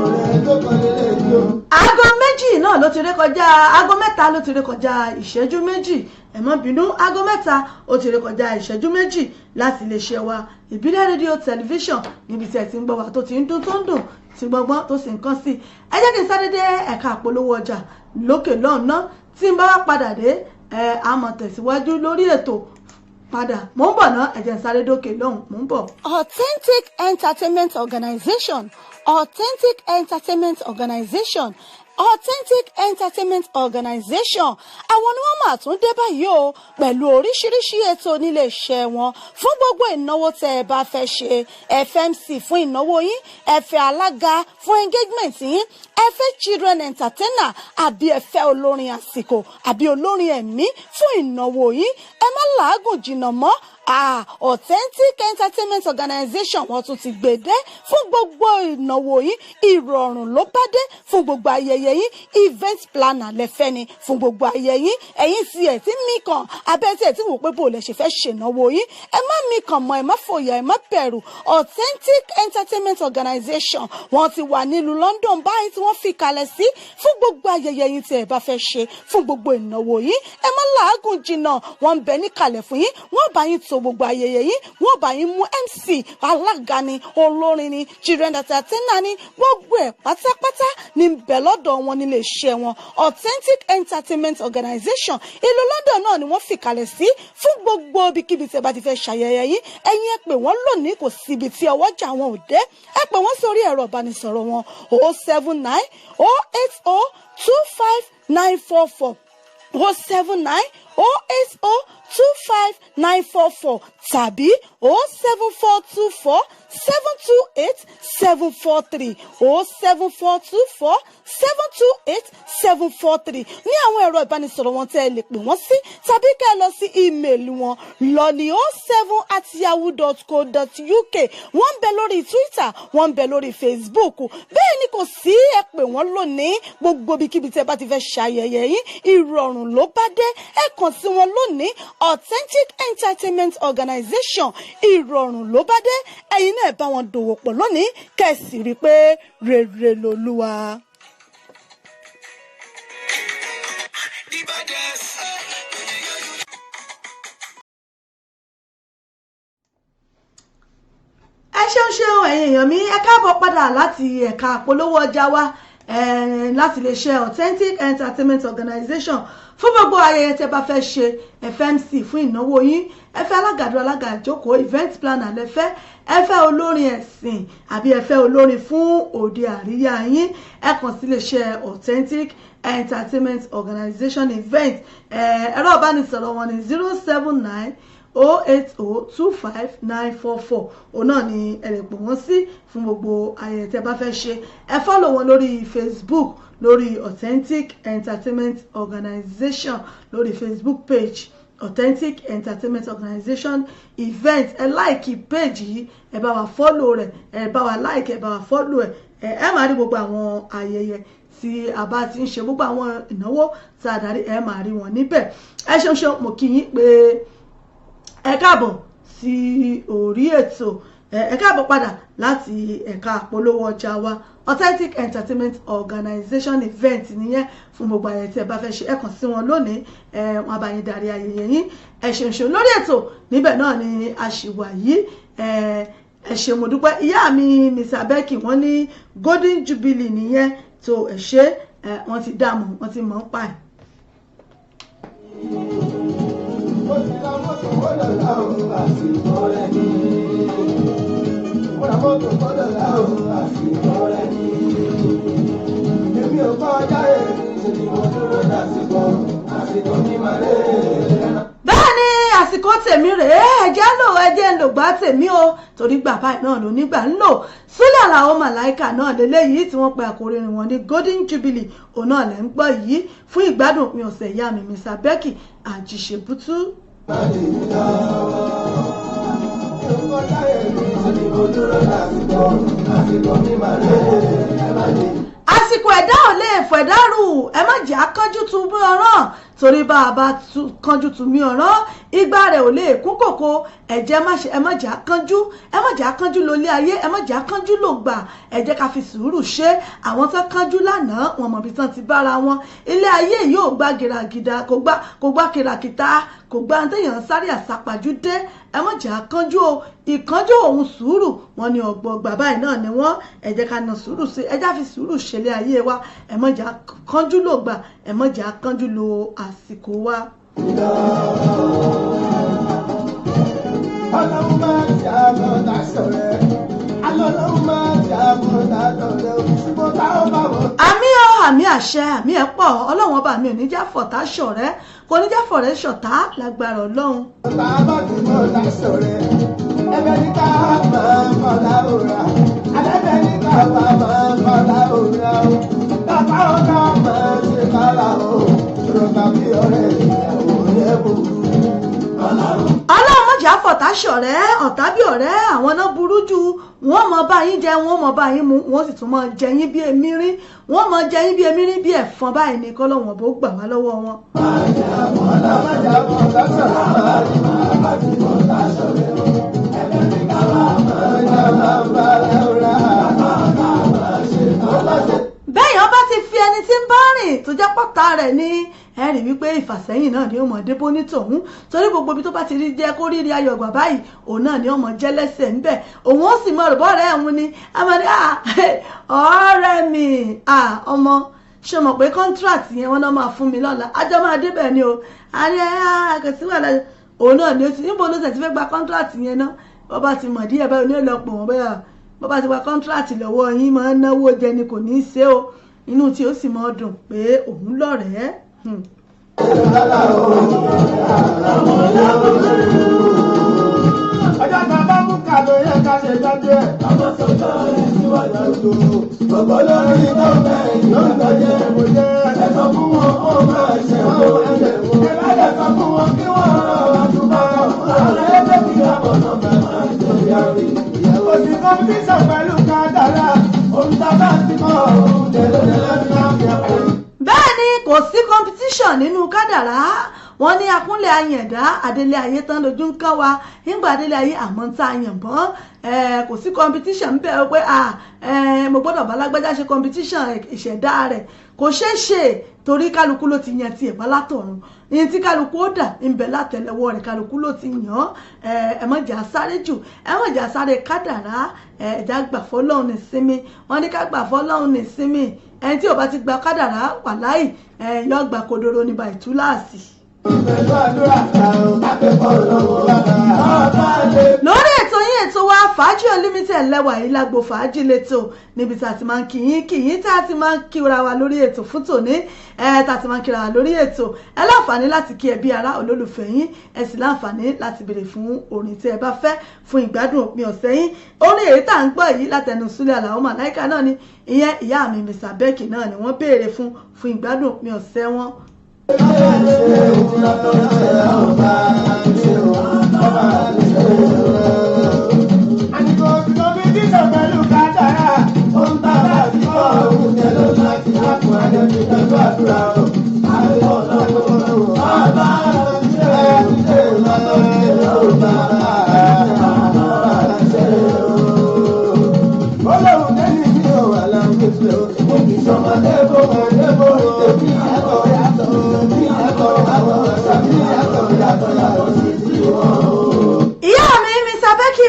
S3: ọ̀rẹ́ tó kọ́lé lè dé o.
S2: Aago méjì náà ló ti rékọjá, aago mẹ́ta ló ti rékọjá ìṣẹ́jú méjì. Ẹ má bínú, aago mẹ́ta ó ti rékọjá ìṣẹ́jú méjì láti iléeṣẹ́ wa ìbílẹ̀ rédíò tẹlifíṣàn níbi tí ẹ ti ń gbọ́ wa tó ti ń dún tó ń dùn tí gbọ́ngbọ́n tó sì ń kán sí. Ẹ jẹ́ kí n sáré dé ẹ̀ka àpolówó ọjà lókè lọ́nà tí n bá wá padà dé a máa tẹ̀síwájú lórí ètò padà. Mò ń bọ̀ ná, ẹ jẹ́ n sáré dókè lọ́hùn, mò ń bọ̀.
S5: Authentic Entertainment Organization. Authentic Entertainment Organization. Authentic Entertainment Organization àwọn ni wọ́n máa tún dé báyìí o pẹ̀lú oríṣiríṣi ètò nílé iṣẹ́ wọn fún gbogbo ìnáwó tẹ́ ẹ bá fẹ́ ṣe. Ẹ fẹ́ MC fún ìnáwó yín, ẹ fẹ́ alága fún engagement yín, ẹ fẹ́ children entertainer àbí ẹ fẹ́ olórin àsìkò àbí olórin ẹ̀mí fún ìnáwó yín. Ẹ má làágùn jìnnà mọ́. Authentic Entertainment Organization wọ́n tún ti gbèdé fún gbogbo ìnáwó yín. Ìrọ̀rùn ló bá dé fún gbogbo ayẹyẹ yín. Event planner lẹ́fẹ́ ni fún gbogbo ayẹyẹ yín. Ẹ̀yin sì ẹ̀ tí mí kan abẹ́ tí ẹ̀ tí wò pé bò lẹ̀ ṣe fẹ́ ṣènáwó yín. Ẹ má mí kàn mọ́, ẹ má fòyà, ẹ má bẹ̀rù. Authentic Entertainment Organization wọ́n ti wà nílùú London báyìí tí wọ́n fi kalẹ̀ sí fún gbogbo ayẹyẹ yín tí ẹ bá fẹ́ ṣe fún gbogbo ìnáwó yín. Ẹ má làágùn jìnnà, wọ́n ń bẹ níkàlẹ̀ fún yín. Wọ́n bá yín tó gbogbo ayẹyẹ yín, wọ́n bá yín mú MC, alága ni, olórin ni, children entertainer ni, gbogbo ẹ̀ pátápátá ní bẹ̀ lọ́dọ̀ wọn nílé iṣẹ́ wọn. Authentic Entertainment Organization ìlú London náà ni wọ́n fìkàlẹ̀ sí fún gbogbo ibikíbi tí ẹ bá ti fẹ́ ṣayẹyẹ yín. Ẹ̀yin ẹ pè wọ́n lónìí, kò síbi tí ọwọ́jà wọn ò dé. Ẹ pè wọ́n sórí ẹ̀rọ ìbánisọ̀rọ̀ wọn 079 080 25944 079 080 25944 tàbí 07424 728 743 07424 728 743 ní àwọn ẹ̀rọ ìbánisọ̀rọ̀ wọn tẹ́ ẹ lè pè wọ́n sí tàbí kẹ́ ẹ lọ sí ímeèlì wọn lolly07@yahoo.co.uk. wọ́n ń bẹ lórí Twitter, wọ́n ń bẹ lórí Facebook. Bẹ́ẹ̀ ni kò sí, ẹ pè wọ́n lónìí gbogbo ibikíbi tẹ́ bá ti fẹ́ ṣayẹyẹ yín. Ìrọ̀rùn ló bá dé, ẹ kàn sí wọn lónìí. Authentic Entertainment Organization ìrọ̀rùn ló bá dé. Ẹ̀yin náà bá wọn dòwò pọ̀ lónìí kẹ́sì rí i pé rere lolúwa.
S2: ẹ̀yin èèyàn mi ẹ káàbọ̀ padà láti ẹ̀ka àpolówó ọjà wa láti lè ṣe Authentic Entertainment Organization fún gbogbo ayẹyẹ tẹ́ bá fẹ́ ṣe FMC fún ìnáwó yín ẹ fẹ́ alágàdo alága ìjókòó event planner lẹ́fẹ́ ẹ fẹ́ olórin ẹ̀sìn àbí ẹ fẹ́ olórin fún òde àríyá yín ẹ kàn sí lè ṣe Authentic Entertainment Organization event ẹ̀rọ ìbánisọ̀rọ̀ wọn ní 079 080259444 òun náà ni ẹ lè pè wọ́n sí fún gbogbo ayẹyẹ tẹ́ bá fẹ́ ṣe ẹ fọ́lọ̀ wọn lórí Facebook lórí Authentic Entertainment Organization lórí Facebook page Authentic Entertainment Organization event ẹ láìkì page yìí ẹ bá wa fọ́lọ̀ rẹ̀ ẹ bá wa láìkì ẹ bá wa fọ́lọ̀ ẹ máa rí gbogbo àwọn ayẹyẹ tí a bá ti ń ṣe gbogbo àwọn ìnáwó tá a darí ẹ máa rí wọn níbẹ̀ ẹ ṣeun mo kí yín pé ẹ káàbọ̀ sí orí ètò ẹ káàbọ̀ padà láti ẹ̀ka àpolówó ọjà wa Authentic Entertainment Organization event nìyẹn fún gbogbo ayẹyẹ tí ẹ bá fẹ́ ṣe ẹ kàn sí wọn lónìí wọn bá yín darí ayẹyẹ yín ẹ ṣeun lórí ètò níbẹ̀ náà ni a ṣì wà yìí ẹ ṣé mo dúpẹ́ ìyá mi Mr. Becky wọ́n ní Golden Jubilee nìyẹn tó ẹ ṣé wọ́n ti dààmú wọ́n ti mọ̀ ń pa ẹ̀. Bẹ́ẹ̀ni àsìkò tèmi rèé ẹjẹ́ lò ẹjẹ́ ń lò gbá tèmi o torí gbà báyìí náà ló nígbà ń lò Súlẹ̀ Àlàó Màláíkà náà lélẹ́yìí tí wọ́n pe àkórí wọn ní Golden Jubilee òun náà lẹ́ ń gbọ́ yìí fún ìgbádùn òpin ọ̀sẹ̀ ìyá mi Mr. Becky Àjíṣebútú. Àsìkò ẹ̀dá ò lè fẹ̀dá rù ẹ má jẹ́ akánjú tu bí ọ̀ràn torí bá a bá kánjú tu mí ọ̀ràn igbá rẹ̀ ò lè kún kòkó ẹ̀jẹ̀ ẹ má jẹ́ akánjú lólé ayé ẹ má jẹ́ akánjú ló gbà ẹ jẹ́ ká fi sùúrù ṣe àwọn tó kánjú lánàá wọn mọ̀ bí tán ti bára wọn ilé ayé yóò gbá gìràgìdà kò gbá kìràkìtà kò gbá téèyàn sáré àsápàjúdé ẹ má jẹ́ akánjú o ìkánjú òun sùúrù wọn ni ọ̀gbọ̀gbà báyìí náà ni wọ́n ẹ jẹ́ ká na sùúrù sí ẹ já fi sùúrù ṣẹlẹ̀ ayé wa ẹ má jẹ́ akánjú ló gbà ẹ má jẹ́ akánjú lo àsìkò wa.
S3: Ọlọ́run máa ti àbọ̀dá sọ̀rẹ́ Ọlọ́run máa ti àbọ̀dá sọ̀rẹ́ ṣùgbọ́n táwọn bá wọn.
S2: Àmì ọ àmì àṣẹ àmì ẹ̀ pọ̀ Ọlọ́run ọba mi ò ní já fọ̀tá ṣọ̀rẹ́ kò ní já fọ̀rẹ́ ṣọ̀tá lágbára Ọlọ́run.
S3: Ọ̀tá bá ti bọ̀dá sọ̀rẹ́ ẹgbẹ́ ní ká máa ń bọ̀dá òra àdẹ́gbẹ́ ní ká máa ń bọ̀dá òra o bàbá ọ̀gá máa ń ṣe kára o ṣòro bí ọ̀rẹ́ ìyàwó yẹ kó
S2: Ọlọ́run mọ̀jà fọ̀tá ṣọ̀rẹ́ ọ̀tá bí ọ̀rẹ́ àwọn náà burú jù wọ́n mọ bá yín jẹ wọ́n mọ bá yín mu wọ́n sì tún mọ jẹ yín bí emirin wọ́n mọ jẹ yín bí emirin bí ẹ̀fọn báyìí ní kọ́lọ́wọ́n bó gbà wá lọ́wọ́ wọn. bẹ́ẹ̀yàn bá ti fi ẹni tí ń bá rìn tó jẹ́ pọ́tà rẹ̀ ní ẹ rí wípé ìfàsẹ́yìn náà ni ó mọ̀ débó ní tòun torí gbogbo ibi tó bá ti rí jẹ́ kó rí ayọ̀ gbà báyìí òun náà ni ó mọ̀ jẹ́ lẹ́sẹ̀ ńbẹ̀ òun ó sì mọ ọ̀rọ̀ rẹ̀ ẹ̀hún ni a máa ní ọ̀rẹ́ mi ọmọ ṣe mọ̀ pé kọ́ńtíráàtì yẹn wọ́n náà máa fún mi lọ́la ajọ́ máa débẹ̀ ni o àní kò sí wàhálà òun náà ni ó ti níbo ló sì ti fẹ́ gba kọ́ńtíráàtì yẹn náà bọ́ bá ti mọ̀ díẹ̀ báyìí ó ní lọ pọ̀ wọ́n bẹ́ẹ̀ bọ́ bá ti gba kọ́ńtíráàtì lọ́wọ́ yín máa ń náwó jẹ ni kò ní í ṣe o inú tí ó sì máa dùn pé òun lọ́rẹ̀ẹ́.
S3: ọjọ́ kan bá mú kàdó yẹ ká ṣe tọ́jú ẹ̀. ọmọ tó tọ́ ẹ síwájú àgbo. gbogbo lórí tó bẹ̀rẹ̀ yóò tọ́jú ẹ̀ mo jẹ́. ẹ sọ fún wọn ó máa ṣe wọ́n ẹ̀jẹ̀ wọ́n. ẹ bá dẹ̀ sọ fún wọn kí wọ́n rọ̀ àtúbọ̀ àwọn ẹgbẹ́ kí àbọ̀ náà máa ń tó yàrá. òsì kọ́mpútíṣàn pẹ̀lú kádàrá ohun tá a bá ti mọ̀ ohun tẹ̀lé láti máa fi àpò.
S2: bẹ́ẹ̀ ni kò sí competition nínú kádàrá wọ́n ní akúnlẹ̀ ayẹ̀dá adélé ayé tán lójú ń kán wa nígbà adélé ayé àmọ́ tá a yànbọ́n kò sí competition bẹ́ẹ̀ pé mo gbọ́dọ̀ bá lágbájá ṣe competition ìṣẹ̀dá rẹ̀ kò ṣeé ṣe torí kálukú ló ti yan tiẹ̀ bá látọ̀run ní tí kálukú ó dà ń bẹ látẹ̀lẹ́wọ́ rẹ̀ kálukú ló ti yàn ẹ má jà sáré jù ẹ má jà sáré kádàrá ẹ̀já gbà fọlọ́run ní sinmi wọ́n ní ká gbà fọlọ́run ní sinmi ẹni tí ò bá ti gba kádàrá wàláì yọ gbà kodoro ní báyìí túláàsì. lórí ètò yín ètò wa fàájì unlimited lẹ́wà yìí lágbo fàájì lẹ́tọ̀ níbi tá a ti máa ń kìyìn tá a ti máa ń kíra wa lórí ètò fún tòní tá a ti máa ń kíra wa lórí ètò ẹ láǹfààní láti kí ẹbí ará olólùfẹ́ yín ẹ sì láǹfààní láti béèrè fún orin tí ẹ bá fẹ́ fún ìgbádùn òpin ọ̀sẹ̀ yín orin èyí tá à ń gbọ́ yìí látẹnu Súlẹ̀ Àlàó Màláíkà náà ni ìyẹn ìyá mi Mr. Becky náà ni wọ́n béèrè fún ìgbádùn òpin ọ̀sẹ̀ wọn.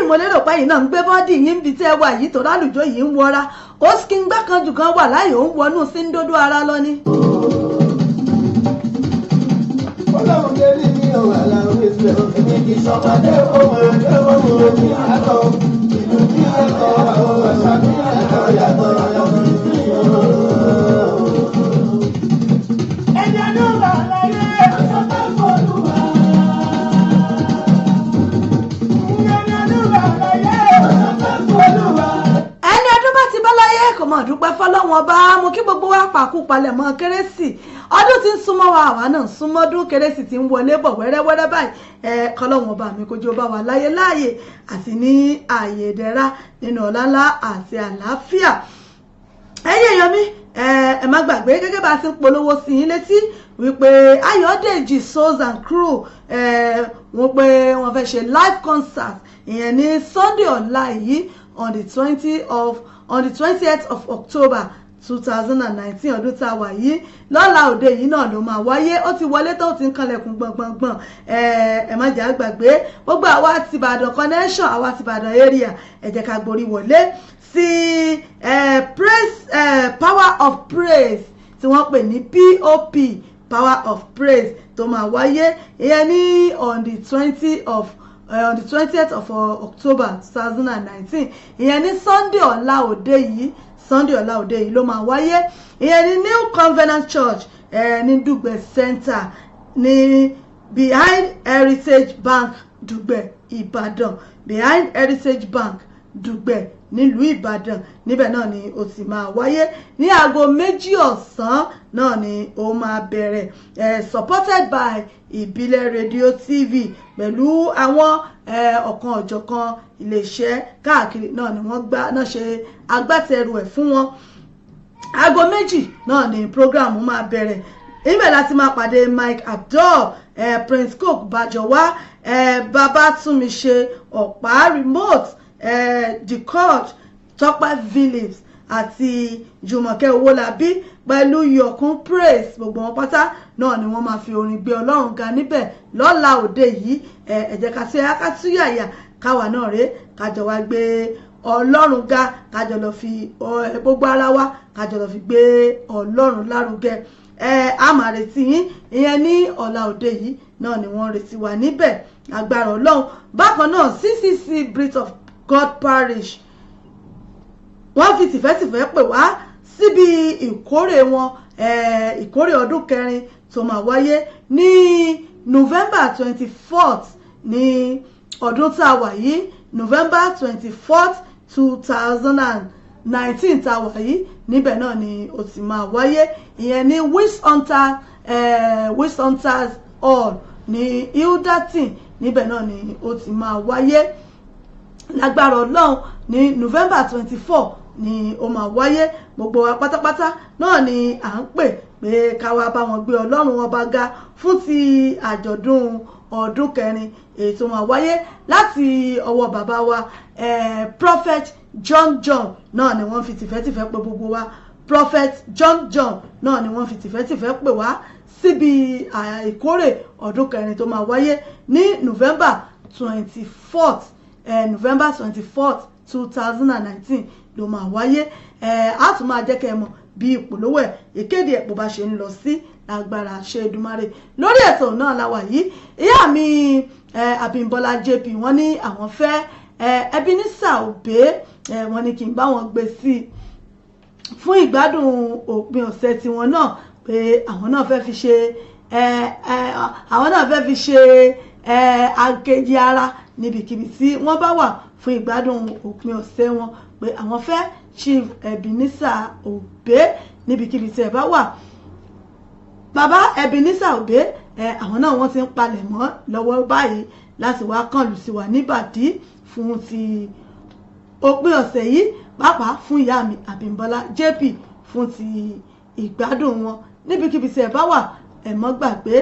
S2: mo lérò pé yìí náà ń gbé bọ́dì yìí ń bi tí ẹ wà yìí tó lálùjọ yìí ń wọra ó sì kí n gbá kan jù kan wà láyé ó ń wọnú sí ń dódó ara lọ ni. ọlọ́run lè rí mi ò wà láwọn èsì èmi kì í sọmọdé ọmọ ẹgbẹ́ ọmọ òní àtọ̀ ìlú ní ẹ̀kọ́ àwọn ọ̀sán ní ẹ̀kọ́ yàtọ̀ yàtọ̀ sí ẹ̀jẹ̀ ló wà láyé ọ̀sán tó fọ́lù wá. ẹni ọdún bá ti bá láyé kò mọ̀ dúpẹ́ fọlọ́wọ́n bá mo kí gbogbo wa pàkú palẹ̀ mọ́ kérésì ọdún tí ń súnmọ́ wa àwa náà ń súnmọ́ ọdún kérésì tí ń wọlé bọ̀ wẹ́rẹ́wẹ́rẹ́ báyìí kọ́lọ́wọ́n bá mi kójú bá wa láyé láàyè àti ní ààyè ìdẹ̀ra nínú ọ̀làlá àti àlàáfíà ẹ̀yin èèyàn mi ẹ má gbàgbé gẹ́gẹ́ bá a ti ń polówó sí yín létí wípé Ayọ̀dèjì Souls and Crew wọ́n pé wọ́n fẹ́ ṣe live concert ìyẹn ní Sunday ọ̀la yìí on the 20th of October 2019 ọdún tá a wà yìí lọ́la òde yìí náà ló máa wáyé ó ti wọlé tó ti ń kanlẹ̀kùn gbọ̀ngbọ̀ngbọ̀n ẹ má jà gbàgbé gbogbo àwa ti Ìbàdàn connection àwa ti Ìbàdàn area ẹ jẹ́ ká gborí wọlé sí power of praise tí wọ́n pè ní POP power of praise tó máa wáyé ìyẹn ní on the 20th of October 2019 ìyẹn ní Sunday ọ̀la òde yìí ló máa wáyé ìyẹn ní New Covenant Church ní Dùgbẹ̀ Center ní behind Heritage Bank Dùgbẹ̀ Ìbàdàn behind Heritage Bank Dùgbẹ̀ nílùú Ìbàdàn níbẹ̀ náà ni ó ti máa wáyé ní aago 2 ọ̀sán náà ni ó máa bẹ̀rẹ̀ supported by Ìbílẹ̀ Radio TV pẹ̀lú àwọn ọ̀kan ọ̀jọ̀kan iléeṣẹ́ káàkiri náà ni wọ́n náà ṣe agbátẹrù ẹ̀ fún wọn aago 2 náà ni program máa bẹ̀rẹ̀ ibẹ̀ láti máa pàdé Mike Abdul Prince Cook Bàjọ́wá Babátúnmiṣe Ọ̀pá remote the court Tọ́pẹ́ Phillips àti Jùmọ̀kẹ́ Owólabí pẹ̀lú Yọ̀kún Praise gbogbo wọn pátá náà ni wọ́n máa fi orin gbé Ọlọ́run ga níbẹ̀ lọ́la òde yìí ẹ jẹ́ ká ṣe akátúyàyà káwa náà rèé kájọ wá gbé Ọlọ́run ga kájọ lọ fi gbogbo ara wa kájọ lọ fi gbé Ọlọ́run lárugẹ a máa retí yín ìyẹn ní ọ̀la òde yìí náà ni wọ́n retí wa níbẹ̀ agbára Ọlọ́run bákan náà CCC Bridge of God Parish wọ́n fi tìfẹ́tìfẹ́ pè wá síbi ìkórè wọn ìkórè ọdún kẹrin tó máa wáyé ní November 24th ní ọdún tá a wà yìí November 24th 2019 tá a wà yìí níbẹ̀ náà ni ó ti máa wáyé ìyẹn ní Witch Hunters Hall ní Hilderton níbẹ̀ náà ni ó ti máa wáyé lágbára Ọlọ́run ní November 24 ni ó máa wáyé gbogbo wa pátápátá náà ni à ń pè pé ká wá bá wọn gbé Ọlọ́run ọba ga fún ti àjọ̀dún
S5: ọdún kẹrin èyí tó máa wáyé láti ọwọ́ bàbá wa Prophet John náà ni wọ́n fi tìfẹ́tìfẹ́ pè gbogbo wa. Prophet John náà ni wọ́n fi tìfẹ́tìfẹ́ pè wá síbi ìkórè ọdún kẹrin tó máa wáyé ní November 24th 2019 ló máa wáyé. A tún máa jẹ́ kẹ́ ẹ mọ̀ bí ìpolówó ìkéde ẹ̀pọ̀ bá ṣe ń lọ sí lágbára ṣe Èdùmàrè. Lórí ètò náà láwà yìí ìyá mi Abímbọ́lá JP wọ́n ní àwọn fẹ́ Ebenezer Obey wọ́n ní kí n bá wọn gbé sí i fún ìgbádùn òpin ọ̀sẹ̀ tiwọn náà pé àwọn náà fẹ́ fi ṣe àkejì ara níbikíbi tí wọ́n bá wà fún ìgbádùn òpin ọ̀sẹ̀ wọn pé àwọn fẹ́ Chief Ebenezer Obey níbikíbi tí ẹ bá wà. Bàbá Ebenezer Obey àwọn náà wọ́n ti ń palẹ̀ mọ́ lọ́wọ́ báyìí láti wá kànlù sí wa níbàdí fún ti òpin ọ̀sẹ̀ yìí pàápàá fún ìyá mi Abímbọ́lá JP fún ti ìgbádùn wọn níbikíbi tí ẹ bá wà. Ẹ mọ́ gbàgbé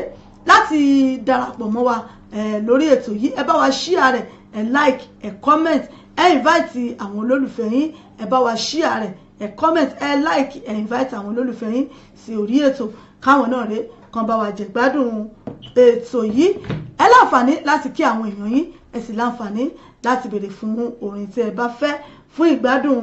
S5: láti darapọ̀ mọ́ wa lórí ètò yìí. Ẹ bá wa share rẹ̀, ẹ like, ẹ comment, ẹ invite àwọn olólùfẹ́ yín. Ẹ bá wa share rẹ̀, ẹ comment, ẹ like, ẹ invite àwọn olólùfẹ́ yín sí orí ètò káwọn náà rè kan bá wa jẹ gbádùn ètò yìí. Ẹ láǹfààní láti kí àwọn èèyàn yín, ẹ sì láǹfààní láti béèrè fún orin tí ẹ bá fẹ́ fún ìgbádùn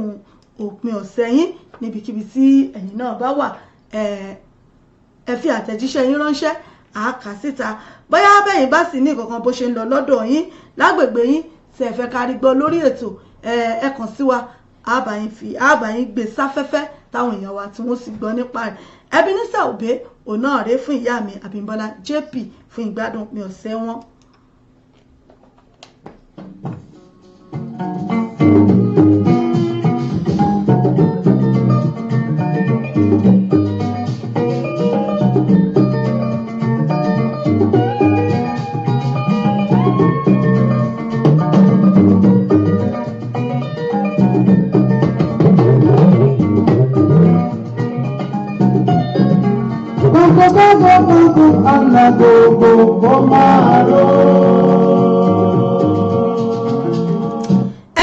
S5: òpin ọ̀sẹ̀ yín níbikíbi tí ẹ̀yin náà bá wà. Ẹ fi àtẹ̀jíṣẹ́ yín ránṣẹ́ àáká síta. Bóyá bẹ́yìn bá sì ní kankan bó ṣe ń lọ lọ́dọ̀ yín lágbègbè yín tí ẹ fẹ́ kárí gbọ́ lórí ètò ẹ kàn sí wa àbáyín gbé sáfẹ́fẹ́ táwọn èèyàn wa tí wọ́n sì gbọ́ nípa rẹ̀. Ebenezer Obey òun náà rèé fún ìyá mi Abímbọ́lá JP fún ìgbádùn òpin ọ̀sẹ̀ wọn.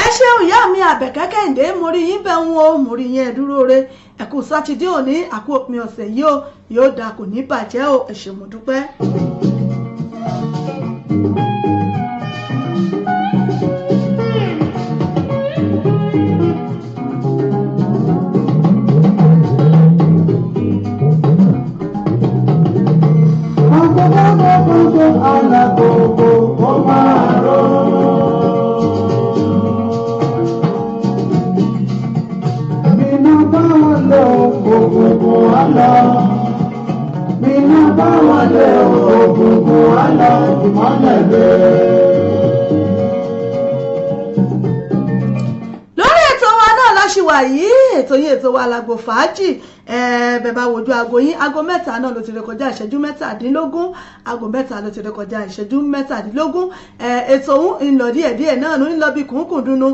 S5: Ẹ ṣeun ìyá mi Àbẹ̀kẹ́ Kẹ́hìndé, mo rí yín bẹ̀ ń wo, mo rí yín ẹ dúró re. Ẹ kú sátidé òní, àkú òpin ọ̀sẹ̀ yìí yóò dáa kò ní bàjẹ́ o. Ẹ ṣé mo dúpẹ́. Lórí ètò wa náà láṣìwà yìí, ètò wa Lágbo Fàájì. Bẹ́ẹ̀ bá wojú aago yín, aago 3 náà ló ti ré kọjá ìṣẹ́jú 17, aago 3 ló ti ré kọjá ìṣẹ́jú 17. Ètò òun ń lọ díẹ̀díẹ̀ náà ló ń lọ bí kùnkùndùnú.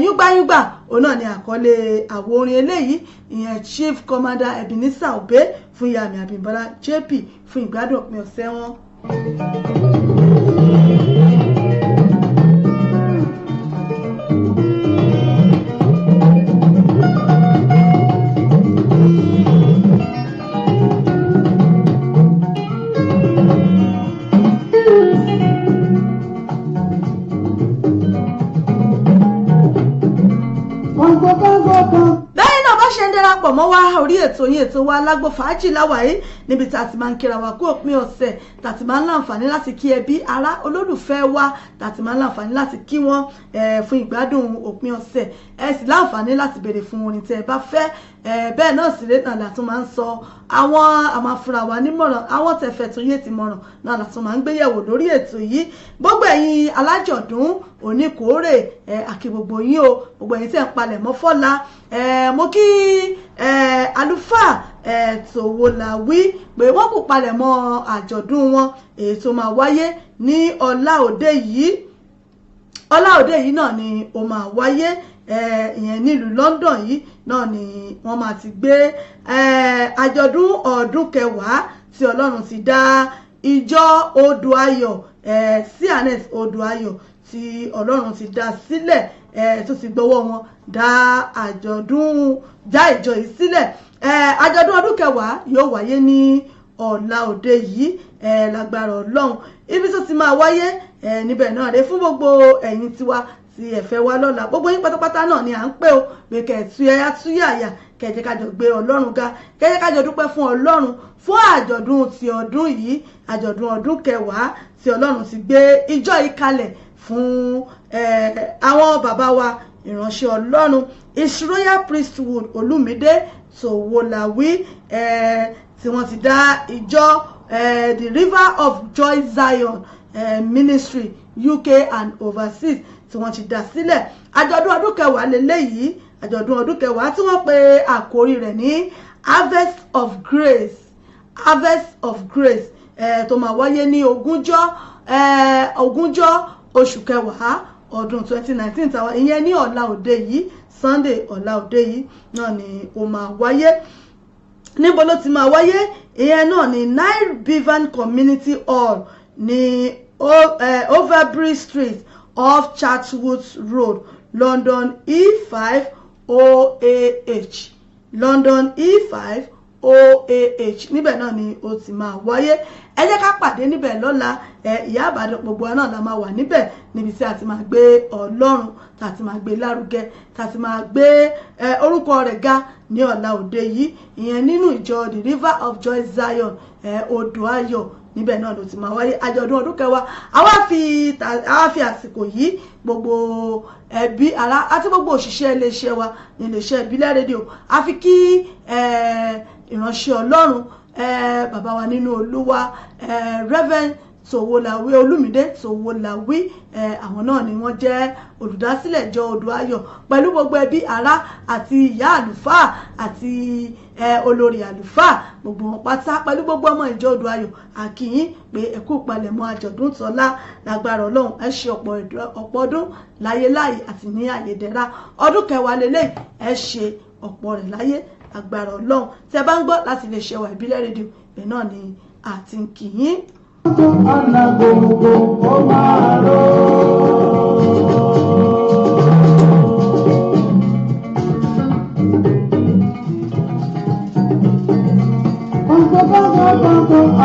S5: Yúgbáyúgbà òun náà ni àkọlé àwo orin eléyìí, ìyẹn Chief Commander Ebenezer Obey fún ìyá mi Abímbọ́lá JP fún ìgbádùn òpin ọ̀sẹ̀ wọn. Darapọ̀ mọ́ wa orí ètò yín, ètò wa Lágbo Fàájì láwàyé níbi tá a ti máa ń kíra wa kú òpin ọ̀sẹ̀, tá a ti máa ń láǹfààní láti kí ẹbí ará olólùfẹ́ wa, tá a ti máa ń láǹfààní láti kí wọ́n fún ìgbádùn òpin ọ̀sẹ̀. Ẹ sì láǹfààní láti béèrè fún orin tí ẹ bá fẹ́. Bẹ́ẹ̀ náà sì rèé náà látún máa ń sọ àwọn àmàfúra wa nímọ̀ràn, àwọn tẹ̀fẹ̀ tó yé ti mọ̀ràn náà látún máa ń gbéyẹ̀wò lórí ètò yìí. Gbogbo ẹ̀yin alájọ̀dún oníkórè àkí gbogbo yín o, gbogbo ẹ̀yin tẹ̀ ń palẹ̀ mọ́ fọ́la. Mo kí àlùfáà Tòwòlàwí pé wọ́n kò palẹ̀ mọ́ àjọ̀dún wọn èyí tó máa wáyé ní ọlá òde yìí náà ni ó máa wáyé ìyẹn nílùú London yìí náà ni wọ́n máa ti gbé àjọ̀dún ọdún 10 tí Ọlọ́run ti dá ìjọ Odò Ayọ̀ CNS Odùayọ̀ tí Ọlọ́run ti dá sílẹ̀ tó ti gbọ́wọ́ wọn dá àjọ̀dún já ìjọ yìí sílẹ̀. Àjọ̀dún ọdún kẹwàá yóò wáyé ní ọ̀la òde yìí lágbára Ọlọ́run. Ibi tó ti máa wáyé níbẹ̀ náà rèé fún gbogbo ẹ̀yin tiwa tí ẹ fẹ́ wá lọ́la. Gbogbo yín pátápátá náà ni à ń pè ó pé kẹ̀túyàyà kẹ̀jẹ́ kájọ gbé Ọlọ́run ga, kẹ̀jẹ́ kájọ dúpẹ́ fún Ọlọ́run fún àjọ̀dún ti ọdún yìí, àjọ̀dún ọdún kẹwàá tí Ọlọ́run ti gbé ìjọ yìí kalẹ̀ fún àwọn bàbá wa ìránṣẹ́ Ọlọ́run His Royal Priesthood Olúmídé Tòwólàwí tí wọ́n ti dá ìjọ the River of Joy Zion Ministry UK and overseas tí wọ́n ti dá sílẹ̀. Àjọ̀dún ọdún kẹwàá lélẹ́yìí, àjọ̀dún ọdún kẹwàá tí wọ́n pe àkórí rẹ̀ ní Harvest of Grace, Harvest of Grace tó máa wáyé ní ogúnjọ́ oṣù kẹwàá ọdún 2019 tàwa ìyẹn ní ọ̀la òde yìí Sunday ọ̀la òde yìí náà ni ó máa wáyé. Níbo ló ti máa wáyé? Ìyẹn náà ní Nile Bevan Community Hall ní Overbury Street off Chatswood Road, London E5 OAH, London E5 OAH. Níbẹ̀ náà ni ó ti máa wáyé. Ẹ jẹ́ ká pàdé níbẹ̀ lọ́la. Ìyá Ìbàdàn gbogbo náà la máa wà níbẹ̀ níbi tí a ti máa gbé Ọlọ́run, tá a ti máa gbé lárugẹ, tá a ti máa gbé orúkọ rẹ̀ ga ní ọ̀la òde yìí, ìyẹn nínú ìjọ the River of Joy Zion Odùayọ̀. Níbẹ̀ náà ló ti máa wáyé àjọ̀dún ọdún kẹwàá. Àwa fi àsìkò yìí gbogbo ẹbí ará àti gbogbo òṣìṣẹ́ iléeṣẹ́ wa ní iléeṣẹ́ ìbílẹ̀ rédíò a fi kí ìránṣẹ́ Ọlọ́run bàbá wa nínú Olúwa Reverend Tòwólàwí Olúmídé Tòwólàwí. Àwọn náà ni wọ́n jẹ́ olùdásílẹ̀ ìjọ Odùayọ̀ pẹ̀lú gbogbo ẹbí ará àti ìyá àlùfáà àti olórí àlùfáà gbogbo wọn pátá pẹ̀lú gbogbo ọmọ ìjọ Odùayọ̀ àkíyín pé ẹ kú palẹ̀mọ́ àjọ̀dún tọ́lá lágbára Ọlọ́run. ẹ ṣe ọ̀pọ̀ ọdún láyé láyé àti ní àyèdẹ́ra. ọdún kẹwàá lélẹ̀ ẹ ṣe ọ̀pọ̀ rẹ̀ láyé agbára Ọlọ́run. tẹ́ bá ń gbọ́ láti lè ṣe wa ìbílẹ̀ rédíò bẹ́ẹ̀ náà ni àti ń kìyín.
S4: ọ̀nà gbogbo ó máa rọ̀.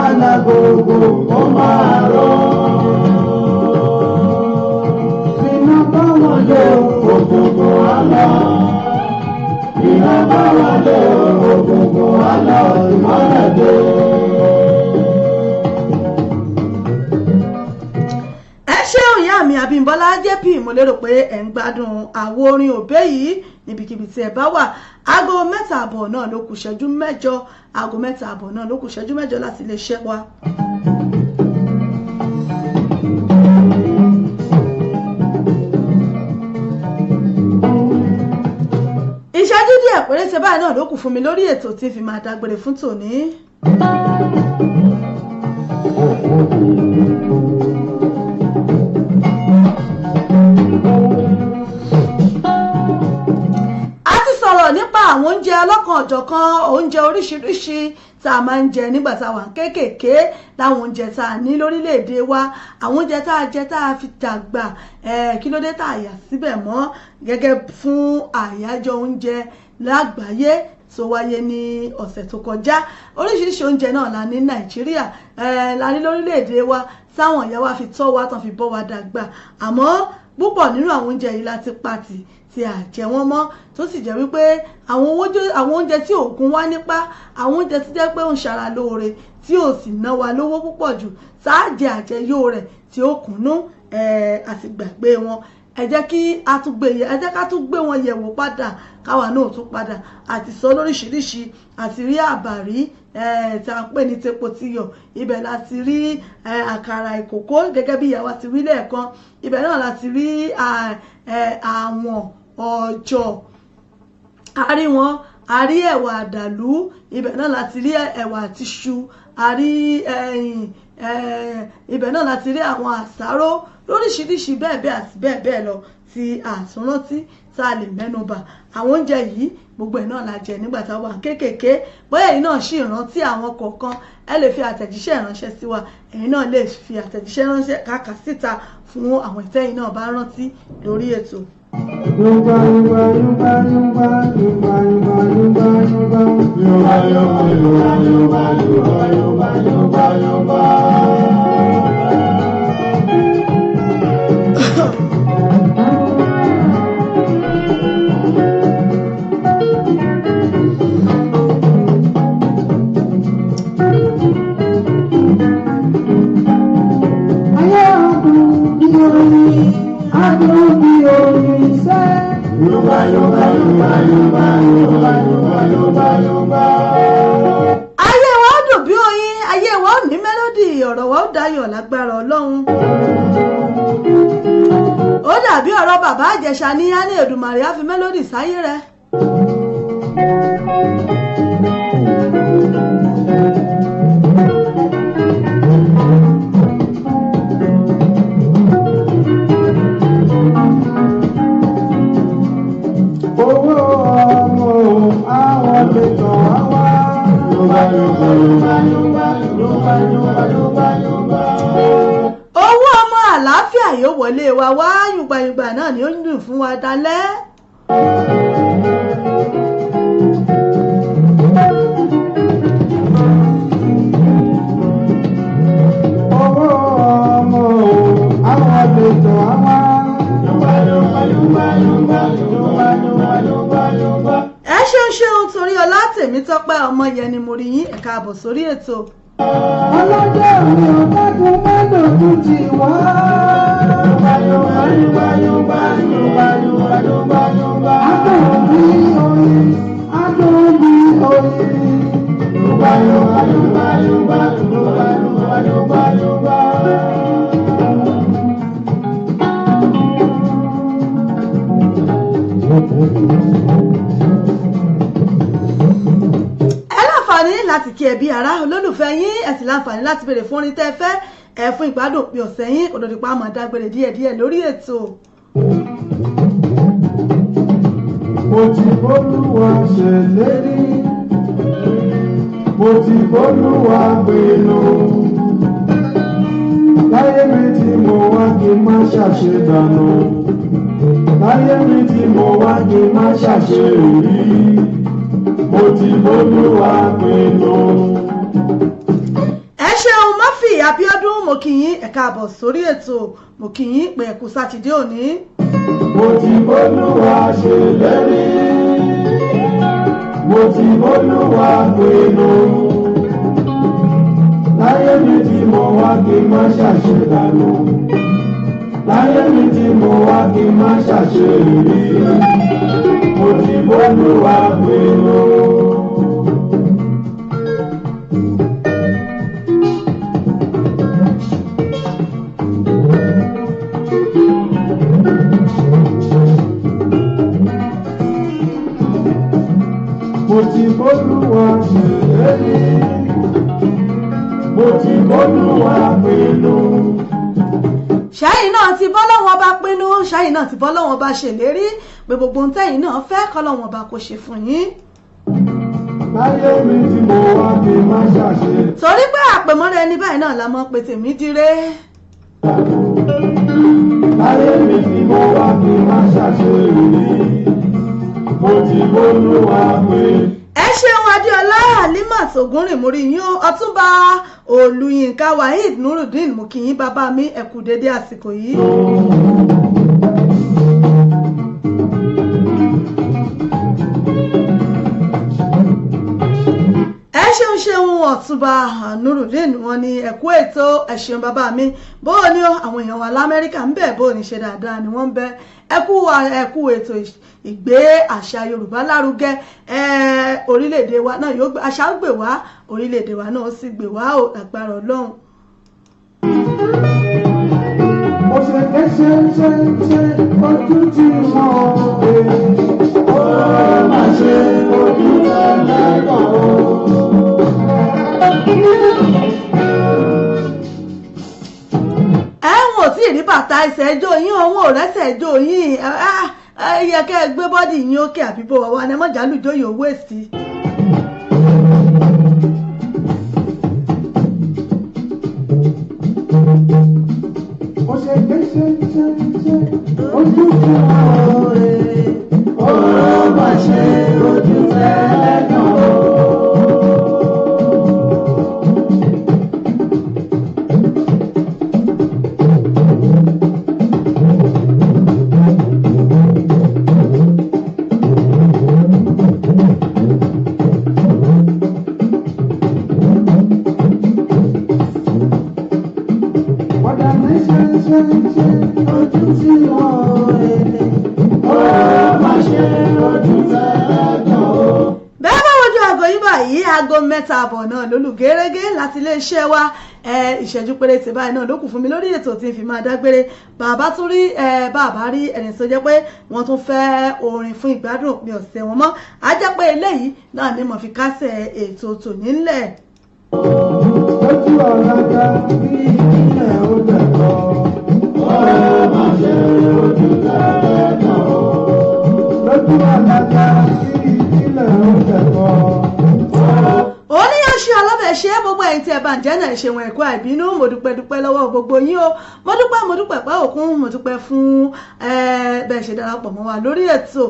S4: ọ̀nà gbogbo ó máa rọ̀. iná bá wọlé ògùngùn àlọ́. iná bá wọlé ògùngùn àlọ́ ìmọ́lẹ̀ dé.
S5: mi Abímbọ́lá JP mo lérò pé ẹ̀ ń gbádùn àwo orin òbé yìí níbikíbi tí ẹ bá wà. aago 7:30 náà ló kù ṣẹ́jú 8, aago 7:30 náà ló kù ṣẹ́jú 8 láti lè ṣẹ́ wa. ìṣẹ́jú díẹ̀ péréte báyìí náà ló kù fún mi lórí ètò tí fi máa dágbére fún tòní. nípa àwọn oúnjẹ ọlọ́kan ọ̀jọ̀kan oúnjẹ oríṣiríṣi tá a máa ń jẹ nígbà tá a wà kéékèèké láwọn oúnjẹ tá a ní lórílẹ̀‐èdè wa àwọn oúnjẹ tá a jẹ tá a fi dàgbà kí ló dé tá a yà síbẹ̀ mọ́ gẹ́gẹ́ fún àyájọ́ oúnjẹ lágbàáyé tó wáyé ní ọ̀sẹ̀ tó kọjá. oríṣiríṣi oúnjẹ náà la ní Nàìjíríà la ní lórílẹ̀‐èdè wa táwọn ìyá wa fi tọ́ wa tán fi bọ́ wa dàgbà àmọ́ púpọ̀ nínú àwọn oúnjẹ yìí láti pàtì tí a jẹ wọ́n mọ́ tó sì jẹ́ wípé àwọn oúnjẹ tí ò gún wá nípa àwọn oúnjẹ tí jẹ́ pé ó ń ṣara lóore tí ò sì ná wa lówó púpọ̀ jù sáàjẹ àjẹyó rẹ̀ tí ó kùnú àti gbàgbé wọn. ẹ jẹ́ ká tún gbé wọn yẹ̀wò padà káwa náà tún padà àti sọ lóríṣiríṣi àti rí àbàrí tí a ń pè ní tepo tiyọ̀ ibẹ̀ láti rí àkàrà ìkòkò gẹ́gẹ́ bí ìyàwó ti rí lẹ́ẹ̀kan ibẹ̀ náà láti rí àwọn ọjọ́ àrí wọn àrí ẹ̀wà àdàlú ibẹ̀ náà láti rí ẹ̀wà àti iṣu àrí ibẹ̀ náà láti rí àwọn àsáró lóríṣiríṣi bẹ́ẹ̀ bẹ́ẹ̀ àti bẹ́ẹ̀ bẹ́ẹ̀ lọ tí àtúnrántí tá a lè mẹ́nubà. àwọn oúnjẹ yìí
S2: gbogbo ẹ̀ náà la jẹ nígbà tá a wà kéékèèké bóyá ẹ̀yin náà ṣì rántí àwọn kọ̀ọ̀kan ẹ lè fi àtẹ̀jíṣẹ́ ránṣẹ́ sí wa ẹ̀yin náà lè fi àtẹ̀jíṣẹ́ ránṣẹ́ káàkà síta fún àwọn ìtẹ́yìn náà bá rántí lórí ètò.
S3: Yorùbá Yorùbá Yorùbá Yorùbá Yorùbá Yorùbá Yorùbá Yorùbá Yorùbá Yorùbá Yorùbá Yorùbá Yorùbá.
S2: Ayé wa ó dùn bí oyin, ayé wa ó ní mélòdì, ọ̀rọ̀ wa ó dayọ̀ lágbára Ọlọ́run. Ó dàbí ọ̀rọ̀ bàbá Ìjẹ̀ṣà ní á ní Èdùmàrè á fi mélòdì sáyé rẹ̀. Owó ọmọ àlàáfíà yóò wọlé wa wá yùngbàyùngbà náà ni ó ń dùn fún wa dalẹ́.
S3: Owó ọmọ àwọn àlejò àwa.
S2: Ẹ ṣeun torí ọlá Tèmítọ́pẹ́ ọmọ yẹn ni mo rí yín ẹ káàbọ̀ sórí ètò.
S3: Ọlọ́jọ́ mi ò dákun má lòdù tì wá. Adùnbí oyin, adùnbí oyin.
S2: Láti kí ẹbí ará olólùfẹ́ yín ẹ sì láǹfààní láti béèrè fún orin tẹ́ fẹ́ ẹ fún ìgbádùn òpin ọ̀sẹ̀ yín òdòdìpá àmọ́ dágbére díẹ̀díẹ̀ lórí ètò.
S3: Mo ti bólúwa ṣèlérí, mo ti bólúwa pinnu. Láyé mi tí mo wá kí n má ṣàṣedànù, láyé mi tí mo wá kí n má ṣàṣerí. Mo ti bólúwa pinnu.
S2: Ẹ ṣeun Murphy Abíọ́dún mo kí yín ẹ káàbọ̀ sórí ètò mo kí yín pé ẹ kú sátidé òní.
S3: Mo ti bólúwa ṣèlérí, mo ti bólúwa pinnu. Láyé mi tí mo wá kí n má ṣàṣedànù, láyé mi tí mo wá kí n má ṣàṣerí. Mo ti bólúwa pinnu. Mo ti bólúwa ṣèlérí, mo ti bólúwa pinnu.
S2: Ṣẹ́yìn náà ti bọ́ lọ́wọ́ bá pinnu, ṣẹ́yìn náà ti bọ́ lọ́wọ́ bá ṣèlérí pé gbogbo ohun tẹ́yìn náà fẹ́ kọ́ lọ́wọ́ bá kó ṣe fún yín.
S3: Láyé mi tí mo wá kí n má ṣàṣe.
S2: Torí pé àpèmọ́ra ẹni báyìí náà la mọ̀ pé tèmi dire.
S3: Láyé mi tí mo wá kí n má ṣàṣe rí. Mo ti bólúwa pinnu.
S2: Ẹ ṣeun Adéọlá Halimat Ògúnrìnmórí yín Ọ̀túnba Olúyinká Waheed Nurudeen mo kí yín bàbá mi ẹ kú dédé àsìkò yìí. Ẹ ṣeun Ọ̀túnba Nurudeen wọn ni ẹ kú ètò ẹ ṣeun bàbá mi bóò ni àwọn èèyàn wa l'Amẹ́ríkà ń bẹ bóò ní ṣe dáadáa ni wọ́n ń bẹ ẹ kú ètò ìgbé àṣà Yorùbá lárugẹ orílẹ̀-èdè wa náà yóò àṣà gbè wá orílẹ̀-èdè wa náà sì gbè wá ò lágbára Ọlọ́run.
S3: Mo ṣe ṣe ojú tí wọ́n gbé. Ó máa ṣe ojú ẹlẹ́gàn o.
S2: Ẹ̀wọ̀n ò tí ì rí bàtà ẹsẹ̀ ẹjọ́ yín òun ò rẹ́sẹ̀ ẹjọ́ yín yẹ kẹ́ ẹ gbé bọ́dì yín ókè àbíbò wa ni mọ̀jà lùjọ́ yóò wéèsì.
S4: ó ṣe gbé ṣe ojú tí wọ́n rẹ̀ ó bá ṣe ojú tẹ́lẹ̀ náà.
S2: Aago mẹ́ta àbọ̀ náà lólùgẹ́rẹ́gẹ́ láti iléeṣẹ́ wa ìṣẹ́jú péréte báyìí náà ló kù fún mi lórí ètò tí n fi máa dágbére bàbá tún rí bàbá rí ẹni tó jẹ́ pé wọ́n tún fẹ́ orin fún ìgbádùn òpin ọ̀sẹ̀ wọn mọ́ á jẹ́ pé eléyìí náà ni mo fi kásẹ̀ ètò tòní ńlẹ̀.
S4: lójú ọ̀làjà bí ìpínlẹ̀ ó dẹ̀kọ́ ọ̀rẹ́ máa ṣe ojú tẹ́lẹ̀ náà. lójú ọ̀làjà bí ìpínlẹ̀ ó dẹ̀kọ́.
S2: oníyanṣu alábẹ̀ ṣe gbogbo ẹ̀yin tí ẹ bá ń jẹ́ náà ṣe wọn ẹ̀kọ́ àìbínú mo dúpẹ́ lọ́wọ́ gbogbo yín o mo dúpẹ́ pẹ́ òkun mo dúpẹ́ fún bẹ́ẹ̀ ṣe darapọ̀ mọ́ wa lórí ètò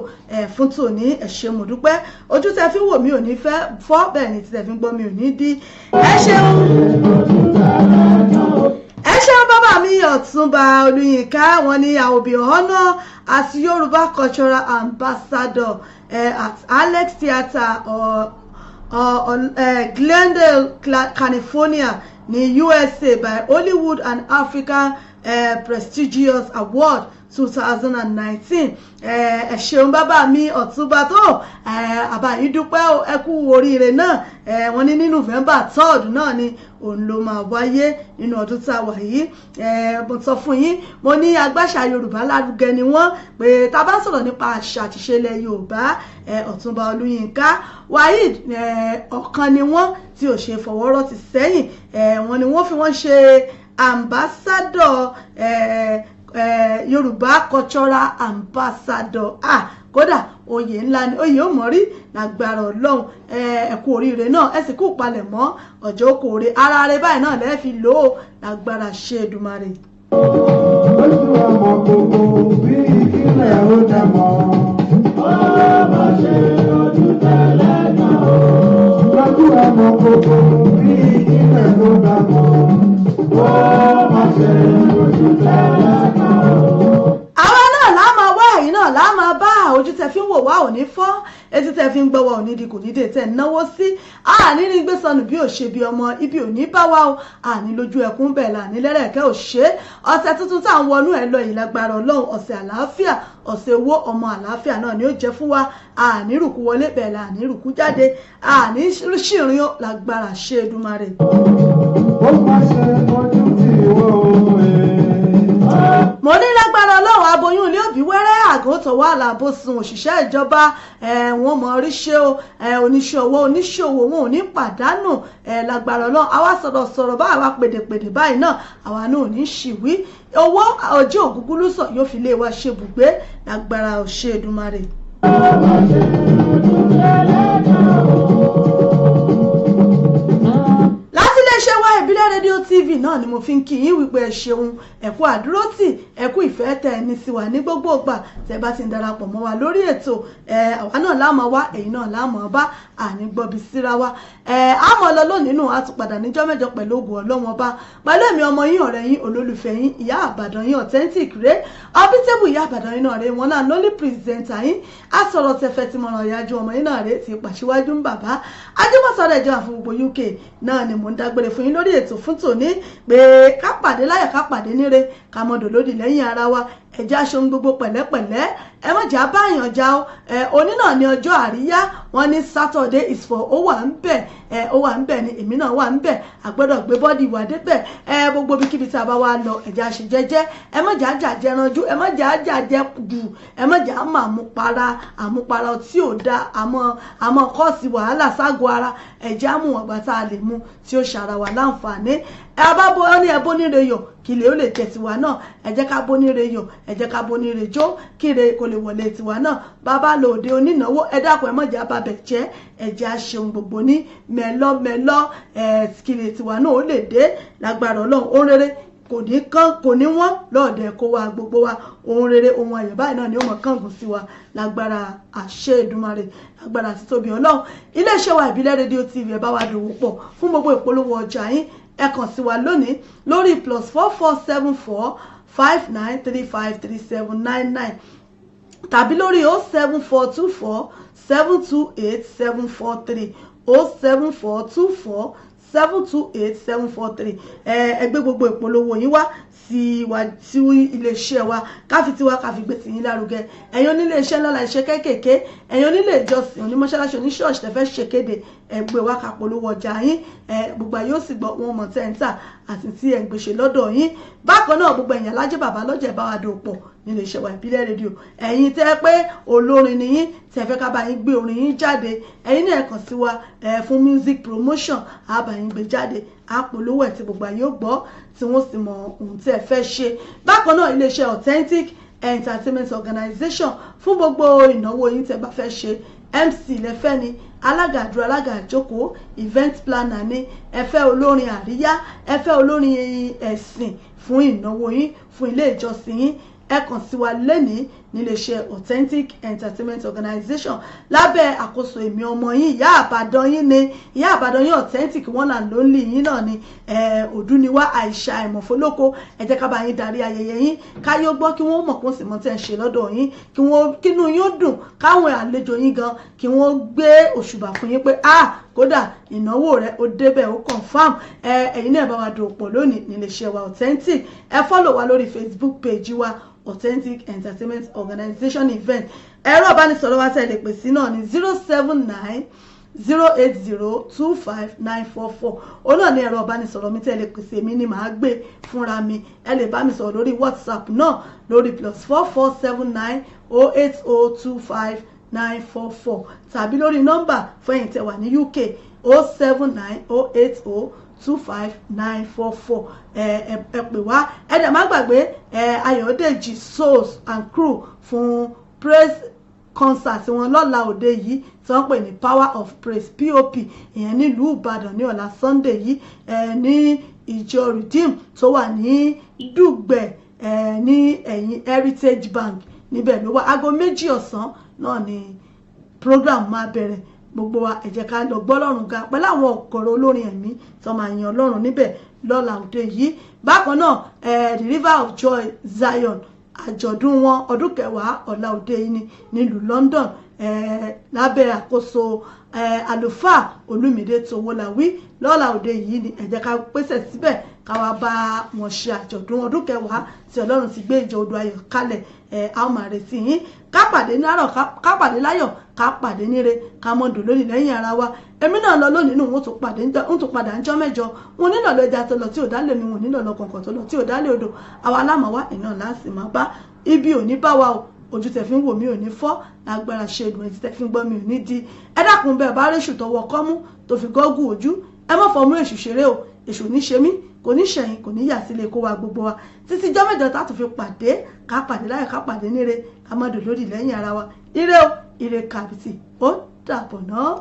S2: fún tòní ẹ ṣé mo dúpẹ́ ojú tẹ fi wò mí ò ní fẹ́ fọ́ bẹ́ẹ̀ ni tẹ fi ń gbọ́ mi ò ní dí ẹ ṣeun bàbá mi Ọ̀túnba Olúyinká wọn ní I will be honored as Yoruba cultural ambassador at Alex Theatre Glendale, California, ní USA by Hollywood and African Prestigious Award 2019. ẹ ṣeun bàbá mi Ọ̀túnba tó àbá yìí dúpẹ́ ẹ kú oríire náà wọ́n ní November 3rd náà ni òun ló máa wáyé nínú ọdún tá a wà yìí mo sọ fún yín mo ní agbáṣà Yorùbá lárugẹ ni wọ́n pé tá a bá sọ̀rọ̀ nípa àṣà àti ìṣe ilẹ̀ Yorùbá Ọ̀túnba Olúyinká Waheed ọ̀kan ni wọ́n tí ò ṣe fọwọ́rọ́ ti sẹ́yìn wọ́n ni wọ́n fi wọ́n ṣe ambassador Yorùbá cultural ambassador kódà oyè ńlá ni oyè ó mọ̀ rí lágbára Ọlọ́run ẹ kú oríire náà ẹ sì kú palẹ̀ mọ́ ọjọ́ kòrè ara rẹ báyìí náà lẹ́ẹ̀ fi lò ó lágbára ṣe Èdùmàrè.
S4: lójú ọmọ gbogbo bí ìpínlẹ̀ ó dàmọ́ ọmọ ṣe ojú tẹ́lẹ̀ náà. lójú ọmọ gbogbo bí ìpínlẹ̀ ó dàmọ́ ọmọ ṣe ojú tẹ́lẹ̀ náà.
S2: àwa náà lá máa wá ẹ̀yìn náà lá máa bá ojú tẹ fi ń wò wá ò ní fọ́ etí tẹ fi ń gbọ́ wa ò ní di kò ní dé tẹ náwó sí àní ní gbé sọnù bí ò ṣe bí ọmọ ibi ò ní bá wa o àní lójú ẹkún bẹ́ẹ̀ là ní lẹ́rẹ̀kẹ́ ò ṣe ọ̀sẹ̀ tuntun tá à ń wọnú ẹ̀ lọ yìí lágbára Ọlọ́run ọ̀sẹ̀ àlàáfíà ọ̀sẹ̀ owó ọmọ àlàáfíà náà ni ó jẹ́ fún wa àní rùkú wọlé bẹ́ẹ̀ là ní rùkú jáde àní ṣìrìn ó lágbára ṣe Èdùmàrè.
S4: ó máa ṣe ojú tí wọ́n
S2: mo ní lágbára Ọlọ́run aboyún ilé òbí wẹ́rẹ́ àgùntàn wà lábòsùn òṣìṣẹ́ ìjọba wọn mọ̀ rí ṣe o oníṣòwò wọn ò ní pàdánù lágbára Ọlọ́run àwa sọ̀rọ̀ bá àwa pèdèpèdè báyìí náà àwa náà ò ní ṣìwí owó ọjọ́ ògúngúlú sọ yóò fi lé wa ṣe bùgbé lágbára òṣè Èdùmàrè. iléeṣẹ́ wa ìbílẹ̀ rédíò TV náà ni mo fi ń kí yín wípé ẹ ṣeun ẹ kú àdúrótì ẹ kú ìfẹ́ tẹ ẹni sí wa ní gbogbo ìgbà tẹ bá ti ń darapọ̀ mọ́ wa lórí ètò àwa náà láàmú wá ẹ̀yin náà láàmú bá àní gbọ́bi síra wa àmọ́ lọ lónìí nù àtúpadà níjọ́ mẹ́jọ pẹ̀lú ògùn Ọlọ́run Ọba pẹ̀lú èmi ọmọ yín ọ̀rẹ́ yín olólùfẹ́ yín ìyá àbàdàn yín authentic rẹ̀ ọbítẹ́bù ìyá àbàdàn yín náà rẹ̀ wọn náà lólì pírẹsẹ̀ntà yín àsọ̀rọ̀ tẹfẹ́ tí mo ràn ìyájú ọmọ yín náà rẹ̀ ti pàṣíwájú ń bàbá ajímọ̀sọ̀rọ̀ ẹ̀jọ̀ àfún gbogbo UK náà ni mò ń dágbére fún yín lórí ètò fún tòní pé ká pàdé láyọ̀ ká pàdé níre ká mọ̀dọ̀ lódì lẹ́yìn ara wa ẹ̀já aṣohun gbogbo pẹ̀lẹ́pẹ̀lẹ́ ẹ má jà báyàn já o òní náà ní ọjọ́ àríyá wọn ní Saturday is for ó wà ń bẹ̀ ó wà ń bẹ̀ ni èmi náà wà ń bẹ̀ àgbọ́dọ̀ gbé bọ́dì wà débẹ̀ gbogbo ibikíbi tí a bá wá lọ ẹ̀já ṣe jẹ́jẹ́ ẹ má jà á jà jẹranjú ẹ má jà á jà jẹ jù ẹ má jà á mọ àmupara tí ò da àmọ́ kọ́ọ̀sì wàhálà ságọ́ ara ẹ̀já mú ọgbà tá a lè mú tí ó ṣara wà láǹfààní abábọ̀ ní ẹbó níre yọ̀ kí lè ó lè jẹ tiwa náà ẹ jẹ́ ká bó níre yọ̀ ẹ jẹ́ ká bó níre jó kí re kò lè wọlé tiwa náà bàbá lò òde onínáwó ẹ dákun ẹ mọ̀jà bàbẹ̀ jẹ́ ẹ jẹ́ àṣeun gbogbo ní mẹ́lọ́mẹ́lọ́ kí lè tiwa náà ó lè dé lágbára ọlọ́run ó rere kò ní wọ́n lọ́ọ̀dẹ̀ kó wa gbogbo wa ohun rere ohun ayọ̀ báyìí náà ni ó mọ̀ kángun sí wa lágbára àṣẹ Èdùmàrè lágbára àti tóbi ọlọ́run iléeṣẹ́ wa ìbílẹ̀ rédíò TV ẹ bá wa dòwò pọ̀ fún gbogbo ìpolówó ọjà yín ẹ kàn sí wa lónìí lórí +4474 59353799 tàbí lórí 07424 728 743 07424 728 743 ẹgbẹ́ gbogbo ìpolówó yín wá sí iléeṣẹ́ wa káfi tiwa káfi gbé tìyín lárugẹ ẹ̀yin onílé iṣẹ́ ńlá iṣẹ́ kéékèèké ẹ̀yin onílé ìjọsìn onímọ̀ṣáláṣí oníṣọ́ọ̀ṣì tẹ́fẹ́ ṣèkéde ẹgbẹ́ wa ká polówó ọjà yín gbogbo yóò sì gbọ́ wọn mọ̀ tẹ́ǹtà àti tí ẹ̀ ń gbèsè lọ́dọ̀ yín bákan náà gbogbo ẹ̀yin alájẹ́ bàbá lọ́jẹ̀ bá wa dòpọ̀ nílé iṣẹ́ wa ìbílẹ̀ rédíò ẹ̀yin tẹ́ pé olórin ni yín tẹ́ fẹ́ ká bá yín gbé orin yín jáde ẹ̀yin náà kàn sí wa fún music promotion á bá yín gbé jáde á polówó ẹ̀ tí gbogbo yóò gbọ́ tí wọ́n sì mọ ohun tí ẹ fẹ́ ṣe bákan náà iléeṣẹ́ Authentic Entertainment Organization fún gbogbo ìnáwó yín tẹ́ bá fẹ́ ṣe MC lẹ́fẹ́ ni alága àdúrà alága àjókòó event planner ni ẹ fẹ́ olórin àríyá ẹ fẹ́ olórin ẹ̀sìn fún ìnáwó yín fún ilé ìjọsìn yín ẹ kàn sí wa lẹ́ni níléeṣẹ́ Authentic Entertainment Organization lábẹ́ àkóso èmi ọmọ yín ìyá àbàdàn yín ni ìyá àbàdàn yín Authentic one and only yín náà ni òdúniwá àìṣà ìmọ̀fólókò ẹ jẹ́ ká bá yín darí ayẹyẹ yín káyọ̀ gbọ́ kí wọ́n mọ̀ kó sì mọ̀ tẹ́ ń ṣe lọ́dọ̀ yín kínú yín dùn káwọn àlejò yín gan kí wọ́n gbé òṣùbà fún yín pé kódà ìnáwó rẹ ó débẹ̀ ó confam ẹ̀yin náà bá wa dòpọ̀ lónìí níléeṣẹ́ wa Authentic ẹ follow wa lórí Facebook page wa Authentic Entertainment Organization event ẹ̀rọ ìbánisọ̀rọ̀ wa tẹ̀lé pè sí náà ní 079 080259444 òun náà ní ẹ̀rọ ìbánisọ̀rọ̀ mi tẹ̀lé pè sí èmi ni màá gbé fúnra mi ẹ lè bá mi sọ̀rọ̀ lórí WhatsApp náà lórí +4479 080259444 tàbí lórí nọ́mbà fún ẹ̀yin tẹ́ wà ní UK 079 080 25944 ẹ pè wá ẹ dẹ̀ má gbàgbé Ayọ̀dèjì Souls and Crew fún praise concert wọn lọ́la òde yìí tí wọ́n pè ní Power of Praise POP ìyẹn nílùú Ìbàdàn ní ọ̀la Sunday yìí ní ìjọ Redeem tó wà ní Dùgbẹ̀ ní ẹ̀yìn Heritage Bank níbẹ̀ ló wà aago 2 ọ̀sán náà ni program máa bẹ̀rẹ̀ gbogbo wa ẹ jẹ́ ká lọ gbọ́ Ọlọ́run ga pẹ̀lú àwọn ọ̀kọ̀rọ̀ olórin ẹ̀mí tó máa yan Ọlọ́run níbẹ̀ lọ́la òde yìí bákan náà the River of Joy Zion àjọ̀dún wọn ọdún 10 ọ̀la òde yìí nílùú London lábẹ́ àkóso àlùfáà Olúmídé Towólawí lọ́la òde yìí ni ẹ jẹ́ ká pèsè síbẹ̀ káwa bá wọn ṣe àjọ̀dún ọdún 10 tí Ọlọ́run ti gbé ìjọ odò ayọ̀ kalẹ̀ a ó máa retí yín ká pàdé láyọ̀ ká pàdé níre ká mọ́dò lónìí lẹ́yìn ara wa èmi náà lọ lónìí nù wọ́n tún padà ń jọ́ mẹ́jọ wọn nílò lọ ẹja tó lọ tí ò dálé mi wọn nílò lọ kọ̀ọ̀kan tó lọ tí ò dálé odò àwa alámọ̀wá iná láti máa bá ibi ò ní bá wa o ojú tẹ̀ fi ń wò mí ò ní fọ́ lágbára ṣe ìdùn ẹ̀tí tẹ̀ fi ń gbọ́ mi ò ní di ẹ dákun bẹ́ẹ̀ bá réṣù tọwọ́ kọ́mú tó fi gọ́gù ojú ẹ má fọmú èṣù ṣeré o èṣù ní ṣe mí kò ní ṣẹ̀yìn kò ní yà sílé kó wa gbogbo wa títí jọ́ mẹ́jọ tá a tún fi pàdé ká pàdé láyọ̀ ká pàdé níre ká má dò lórí lẹ́yìn ara wa ire o ire kàbìtì ó dàbọ̀ náà.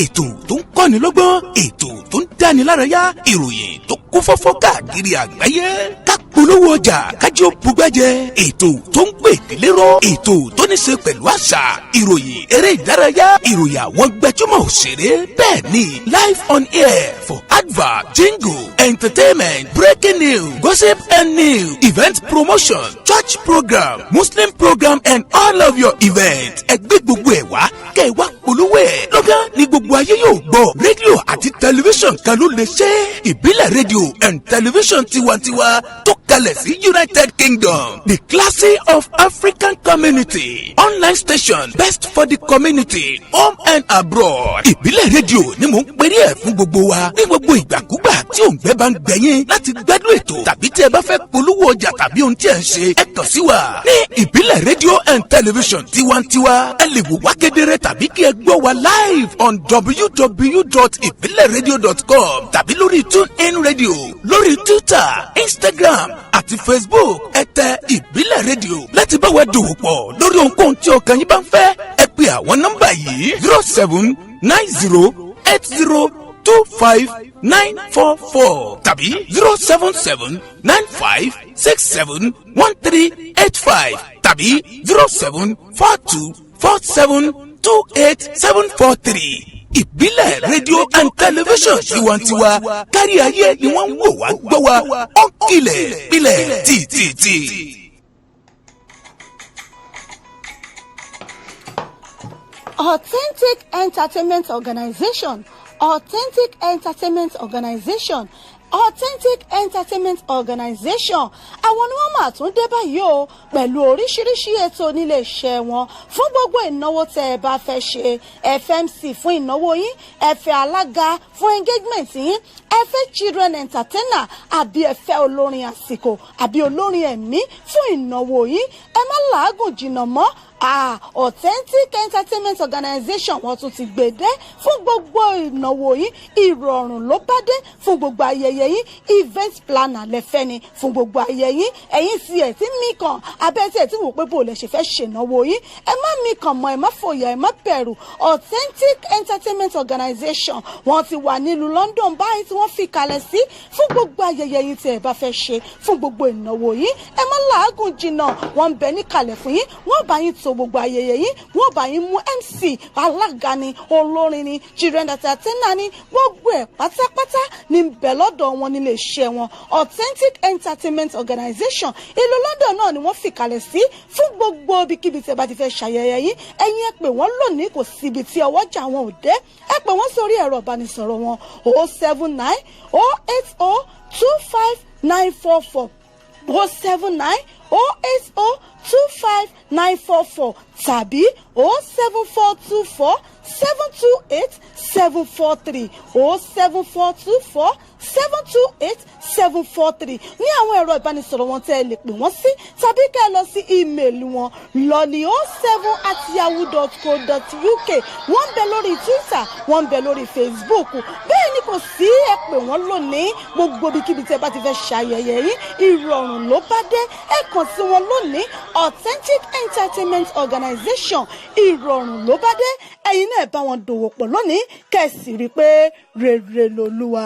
S1: ètò tó ń kọ́ni lọ́gbọ́n ètò tó ń dáni lárayá ìròyìn tó kún fọ́fọ́ káàkiri àgbáyé ká polówó ọjà kájí ó bugbẹ́jẹ ètò tó ń gbè lérò ètò tó ní ṣe pẹ̀lú àṣà ìròyìn eré ìdárayá ìròyìn àwọn gbajúmọ̀ òṣèré bẹ́ẹ̀ ni live on air for advert jingle entertainment breaking news gossip and news event promotion church program muslim program and all of your events ẹgbẹ́ gbogbo ẹ̀ wá kẹ́ ẹ wá polówó ẹ̀ lọ́gán ní gbogbo ayé yóò gbọ́ rédíò àti tẹlifíṣàn kan ló lè ṣe ìbílẹ̀ rédíò and tẹlifíṣàn tiwantiwa tó kalẹ̀ sí United Kingdom the classy of African community online station best for the community home and abroad ìbílẹ̀ rédíò ni mò ń pèrè ẹ̀ fún gbogbo wa ní gbogbo ìgbàkúgbà tí òǹgbẹ́ bá ń gbẹ̀yìn láti gbádùn ètò tàbí tí ẹ bá fẹ́ polówó ọjà tàbí ohun tí ẹ ń ṣe ẹ kàn sí wa ní ìbílẹ̀ rédíò and television tiwantiwa ẹ lè wò wá kedere tàbí kí ẹ gbọ́ wa live on www.ibileradio.com tàbí lórí TuneIn Radio lórí Twitter Instagram àti Facebook ẹ tẹ ìbílẹ̀ rédíò láti bá wa dòwò pọ̀ lórí ohunkóhun tí ọkàn yín bá ń fẹ́ ẹ pè àwọn nọ́mbà yìí 0790802594 tàbí 07795671385 tàbí 07424728743 ìbílẹ̀ rédíò and tẹlifíṣàn tiwantiwa kárí ayé ni wọ́n ń wò wá gbọ́ wa ó kilẹ̀ pilẹ̀ tìtìtì.
S2: Authentic Entertainment Organization, Authentic Entertainment Organization, Authentic Entertainment Organization àwọn ni wọ́n máa tún dé báyìí o pẹ̀lú oríṣiríṣi ètò nílé iṣẹ́ wọn fún gbogbo ìnáwó tẹ́ ẹ bá fẹ́ ṣe FMC fún ìnáwó yín ẹ fẹ́ alága fún engagement yín ẹ fẹ́ children entertainer àbí ẹ fẹ́ olórin àsìkò àbí olórin ẹ̀mí fún ìnáwó yín ẹ má làágùn jìnnà mọ́ Authentic Entertainment Organization wọ́n tún ti gbèdé fún gbogbo ìnáwó yín ìrọ̀rùn ló bá dé fún gbogbo ayẹyẹ yín event planner lẹ́fẹ́ ni fún gbogbo ayẹyẹ yín ẹ̀yin sì ẹ̀ tí mí kan abẹ́tí ẹ̀ tí wò pé bò lẹ̀ ṣe fẹ́ ṣènáwó yín ẹ má mí kàn mọ́ ẹ má fòyà ẹ má bẹ̀rù Authentic Entertainment Organization wọ́n ti wà nílùú London báyìí tí wọ́n fi kalẹ̀ sí fún gbogbo ayẹyẹ yín tí ẹ bá fẹ́ ṣe fún gbogbo ìnáwó yín ẹ má làágùn jìnnà wọ́n ń bẹ níkàlẹ̀ fún yín wọ́n bá yín tó gbogbo ayẹyẹ yín wọ́n bá yín mú MC alága ni olórin ni children entertainer ni gbogbo ẹ̀ pátápátá ní bẹ̀ lọ́dọ̀ wọn nílé iṣẹ́ wọn Authentic Entertainment Organization ìlú London náà ni wọ́n fìkàlẹ̀ sí fún gbogbo ibikíbi tí ẹ bá ti fẹ́ ṣàyẹyẹ yín ẹ̀yin ẹ pè wọ́n lónìí kò síbi tí ọwọ́jà wọn ò dé ẹ pè wọ́n sórí ẹ̀rọ ìbánisọ̀rọ̀ wọn 079 080 25944 079 080 25944 tàbí 07424 728 743 07424 728 743 ní àwọn ẹ̀rọ ìbánisọ̀rọ̀ wọn tẹ́ ẹ lè pè wọ́n sí tàbí kẹ́ ẹ lọ sí ímeèlì wọn lolly07@yahoo.co.uk wọ́n ń bẹ lórí Twitter wọ́n ń bẹ lórí Facebook bẹ́ẹ̀ ni kò sí ẹ pè wọ́n lónìí gbogbo ibikíbi tẹ́ bá ti fẹ́ ṣayẹyẹ yìí ìrọ̀rùn ló bá dé ẹ kàn sí wọn lónìí Authentic Entertainment Organization ìrọ̀rùn ló bá dé ẹ̀yin náà bá wọn dòwò pọ̀ lónìí kẹ́ ẹ sì rí i pé rere lolúwa.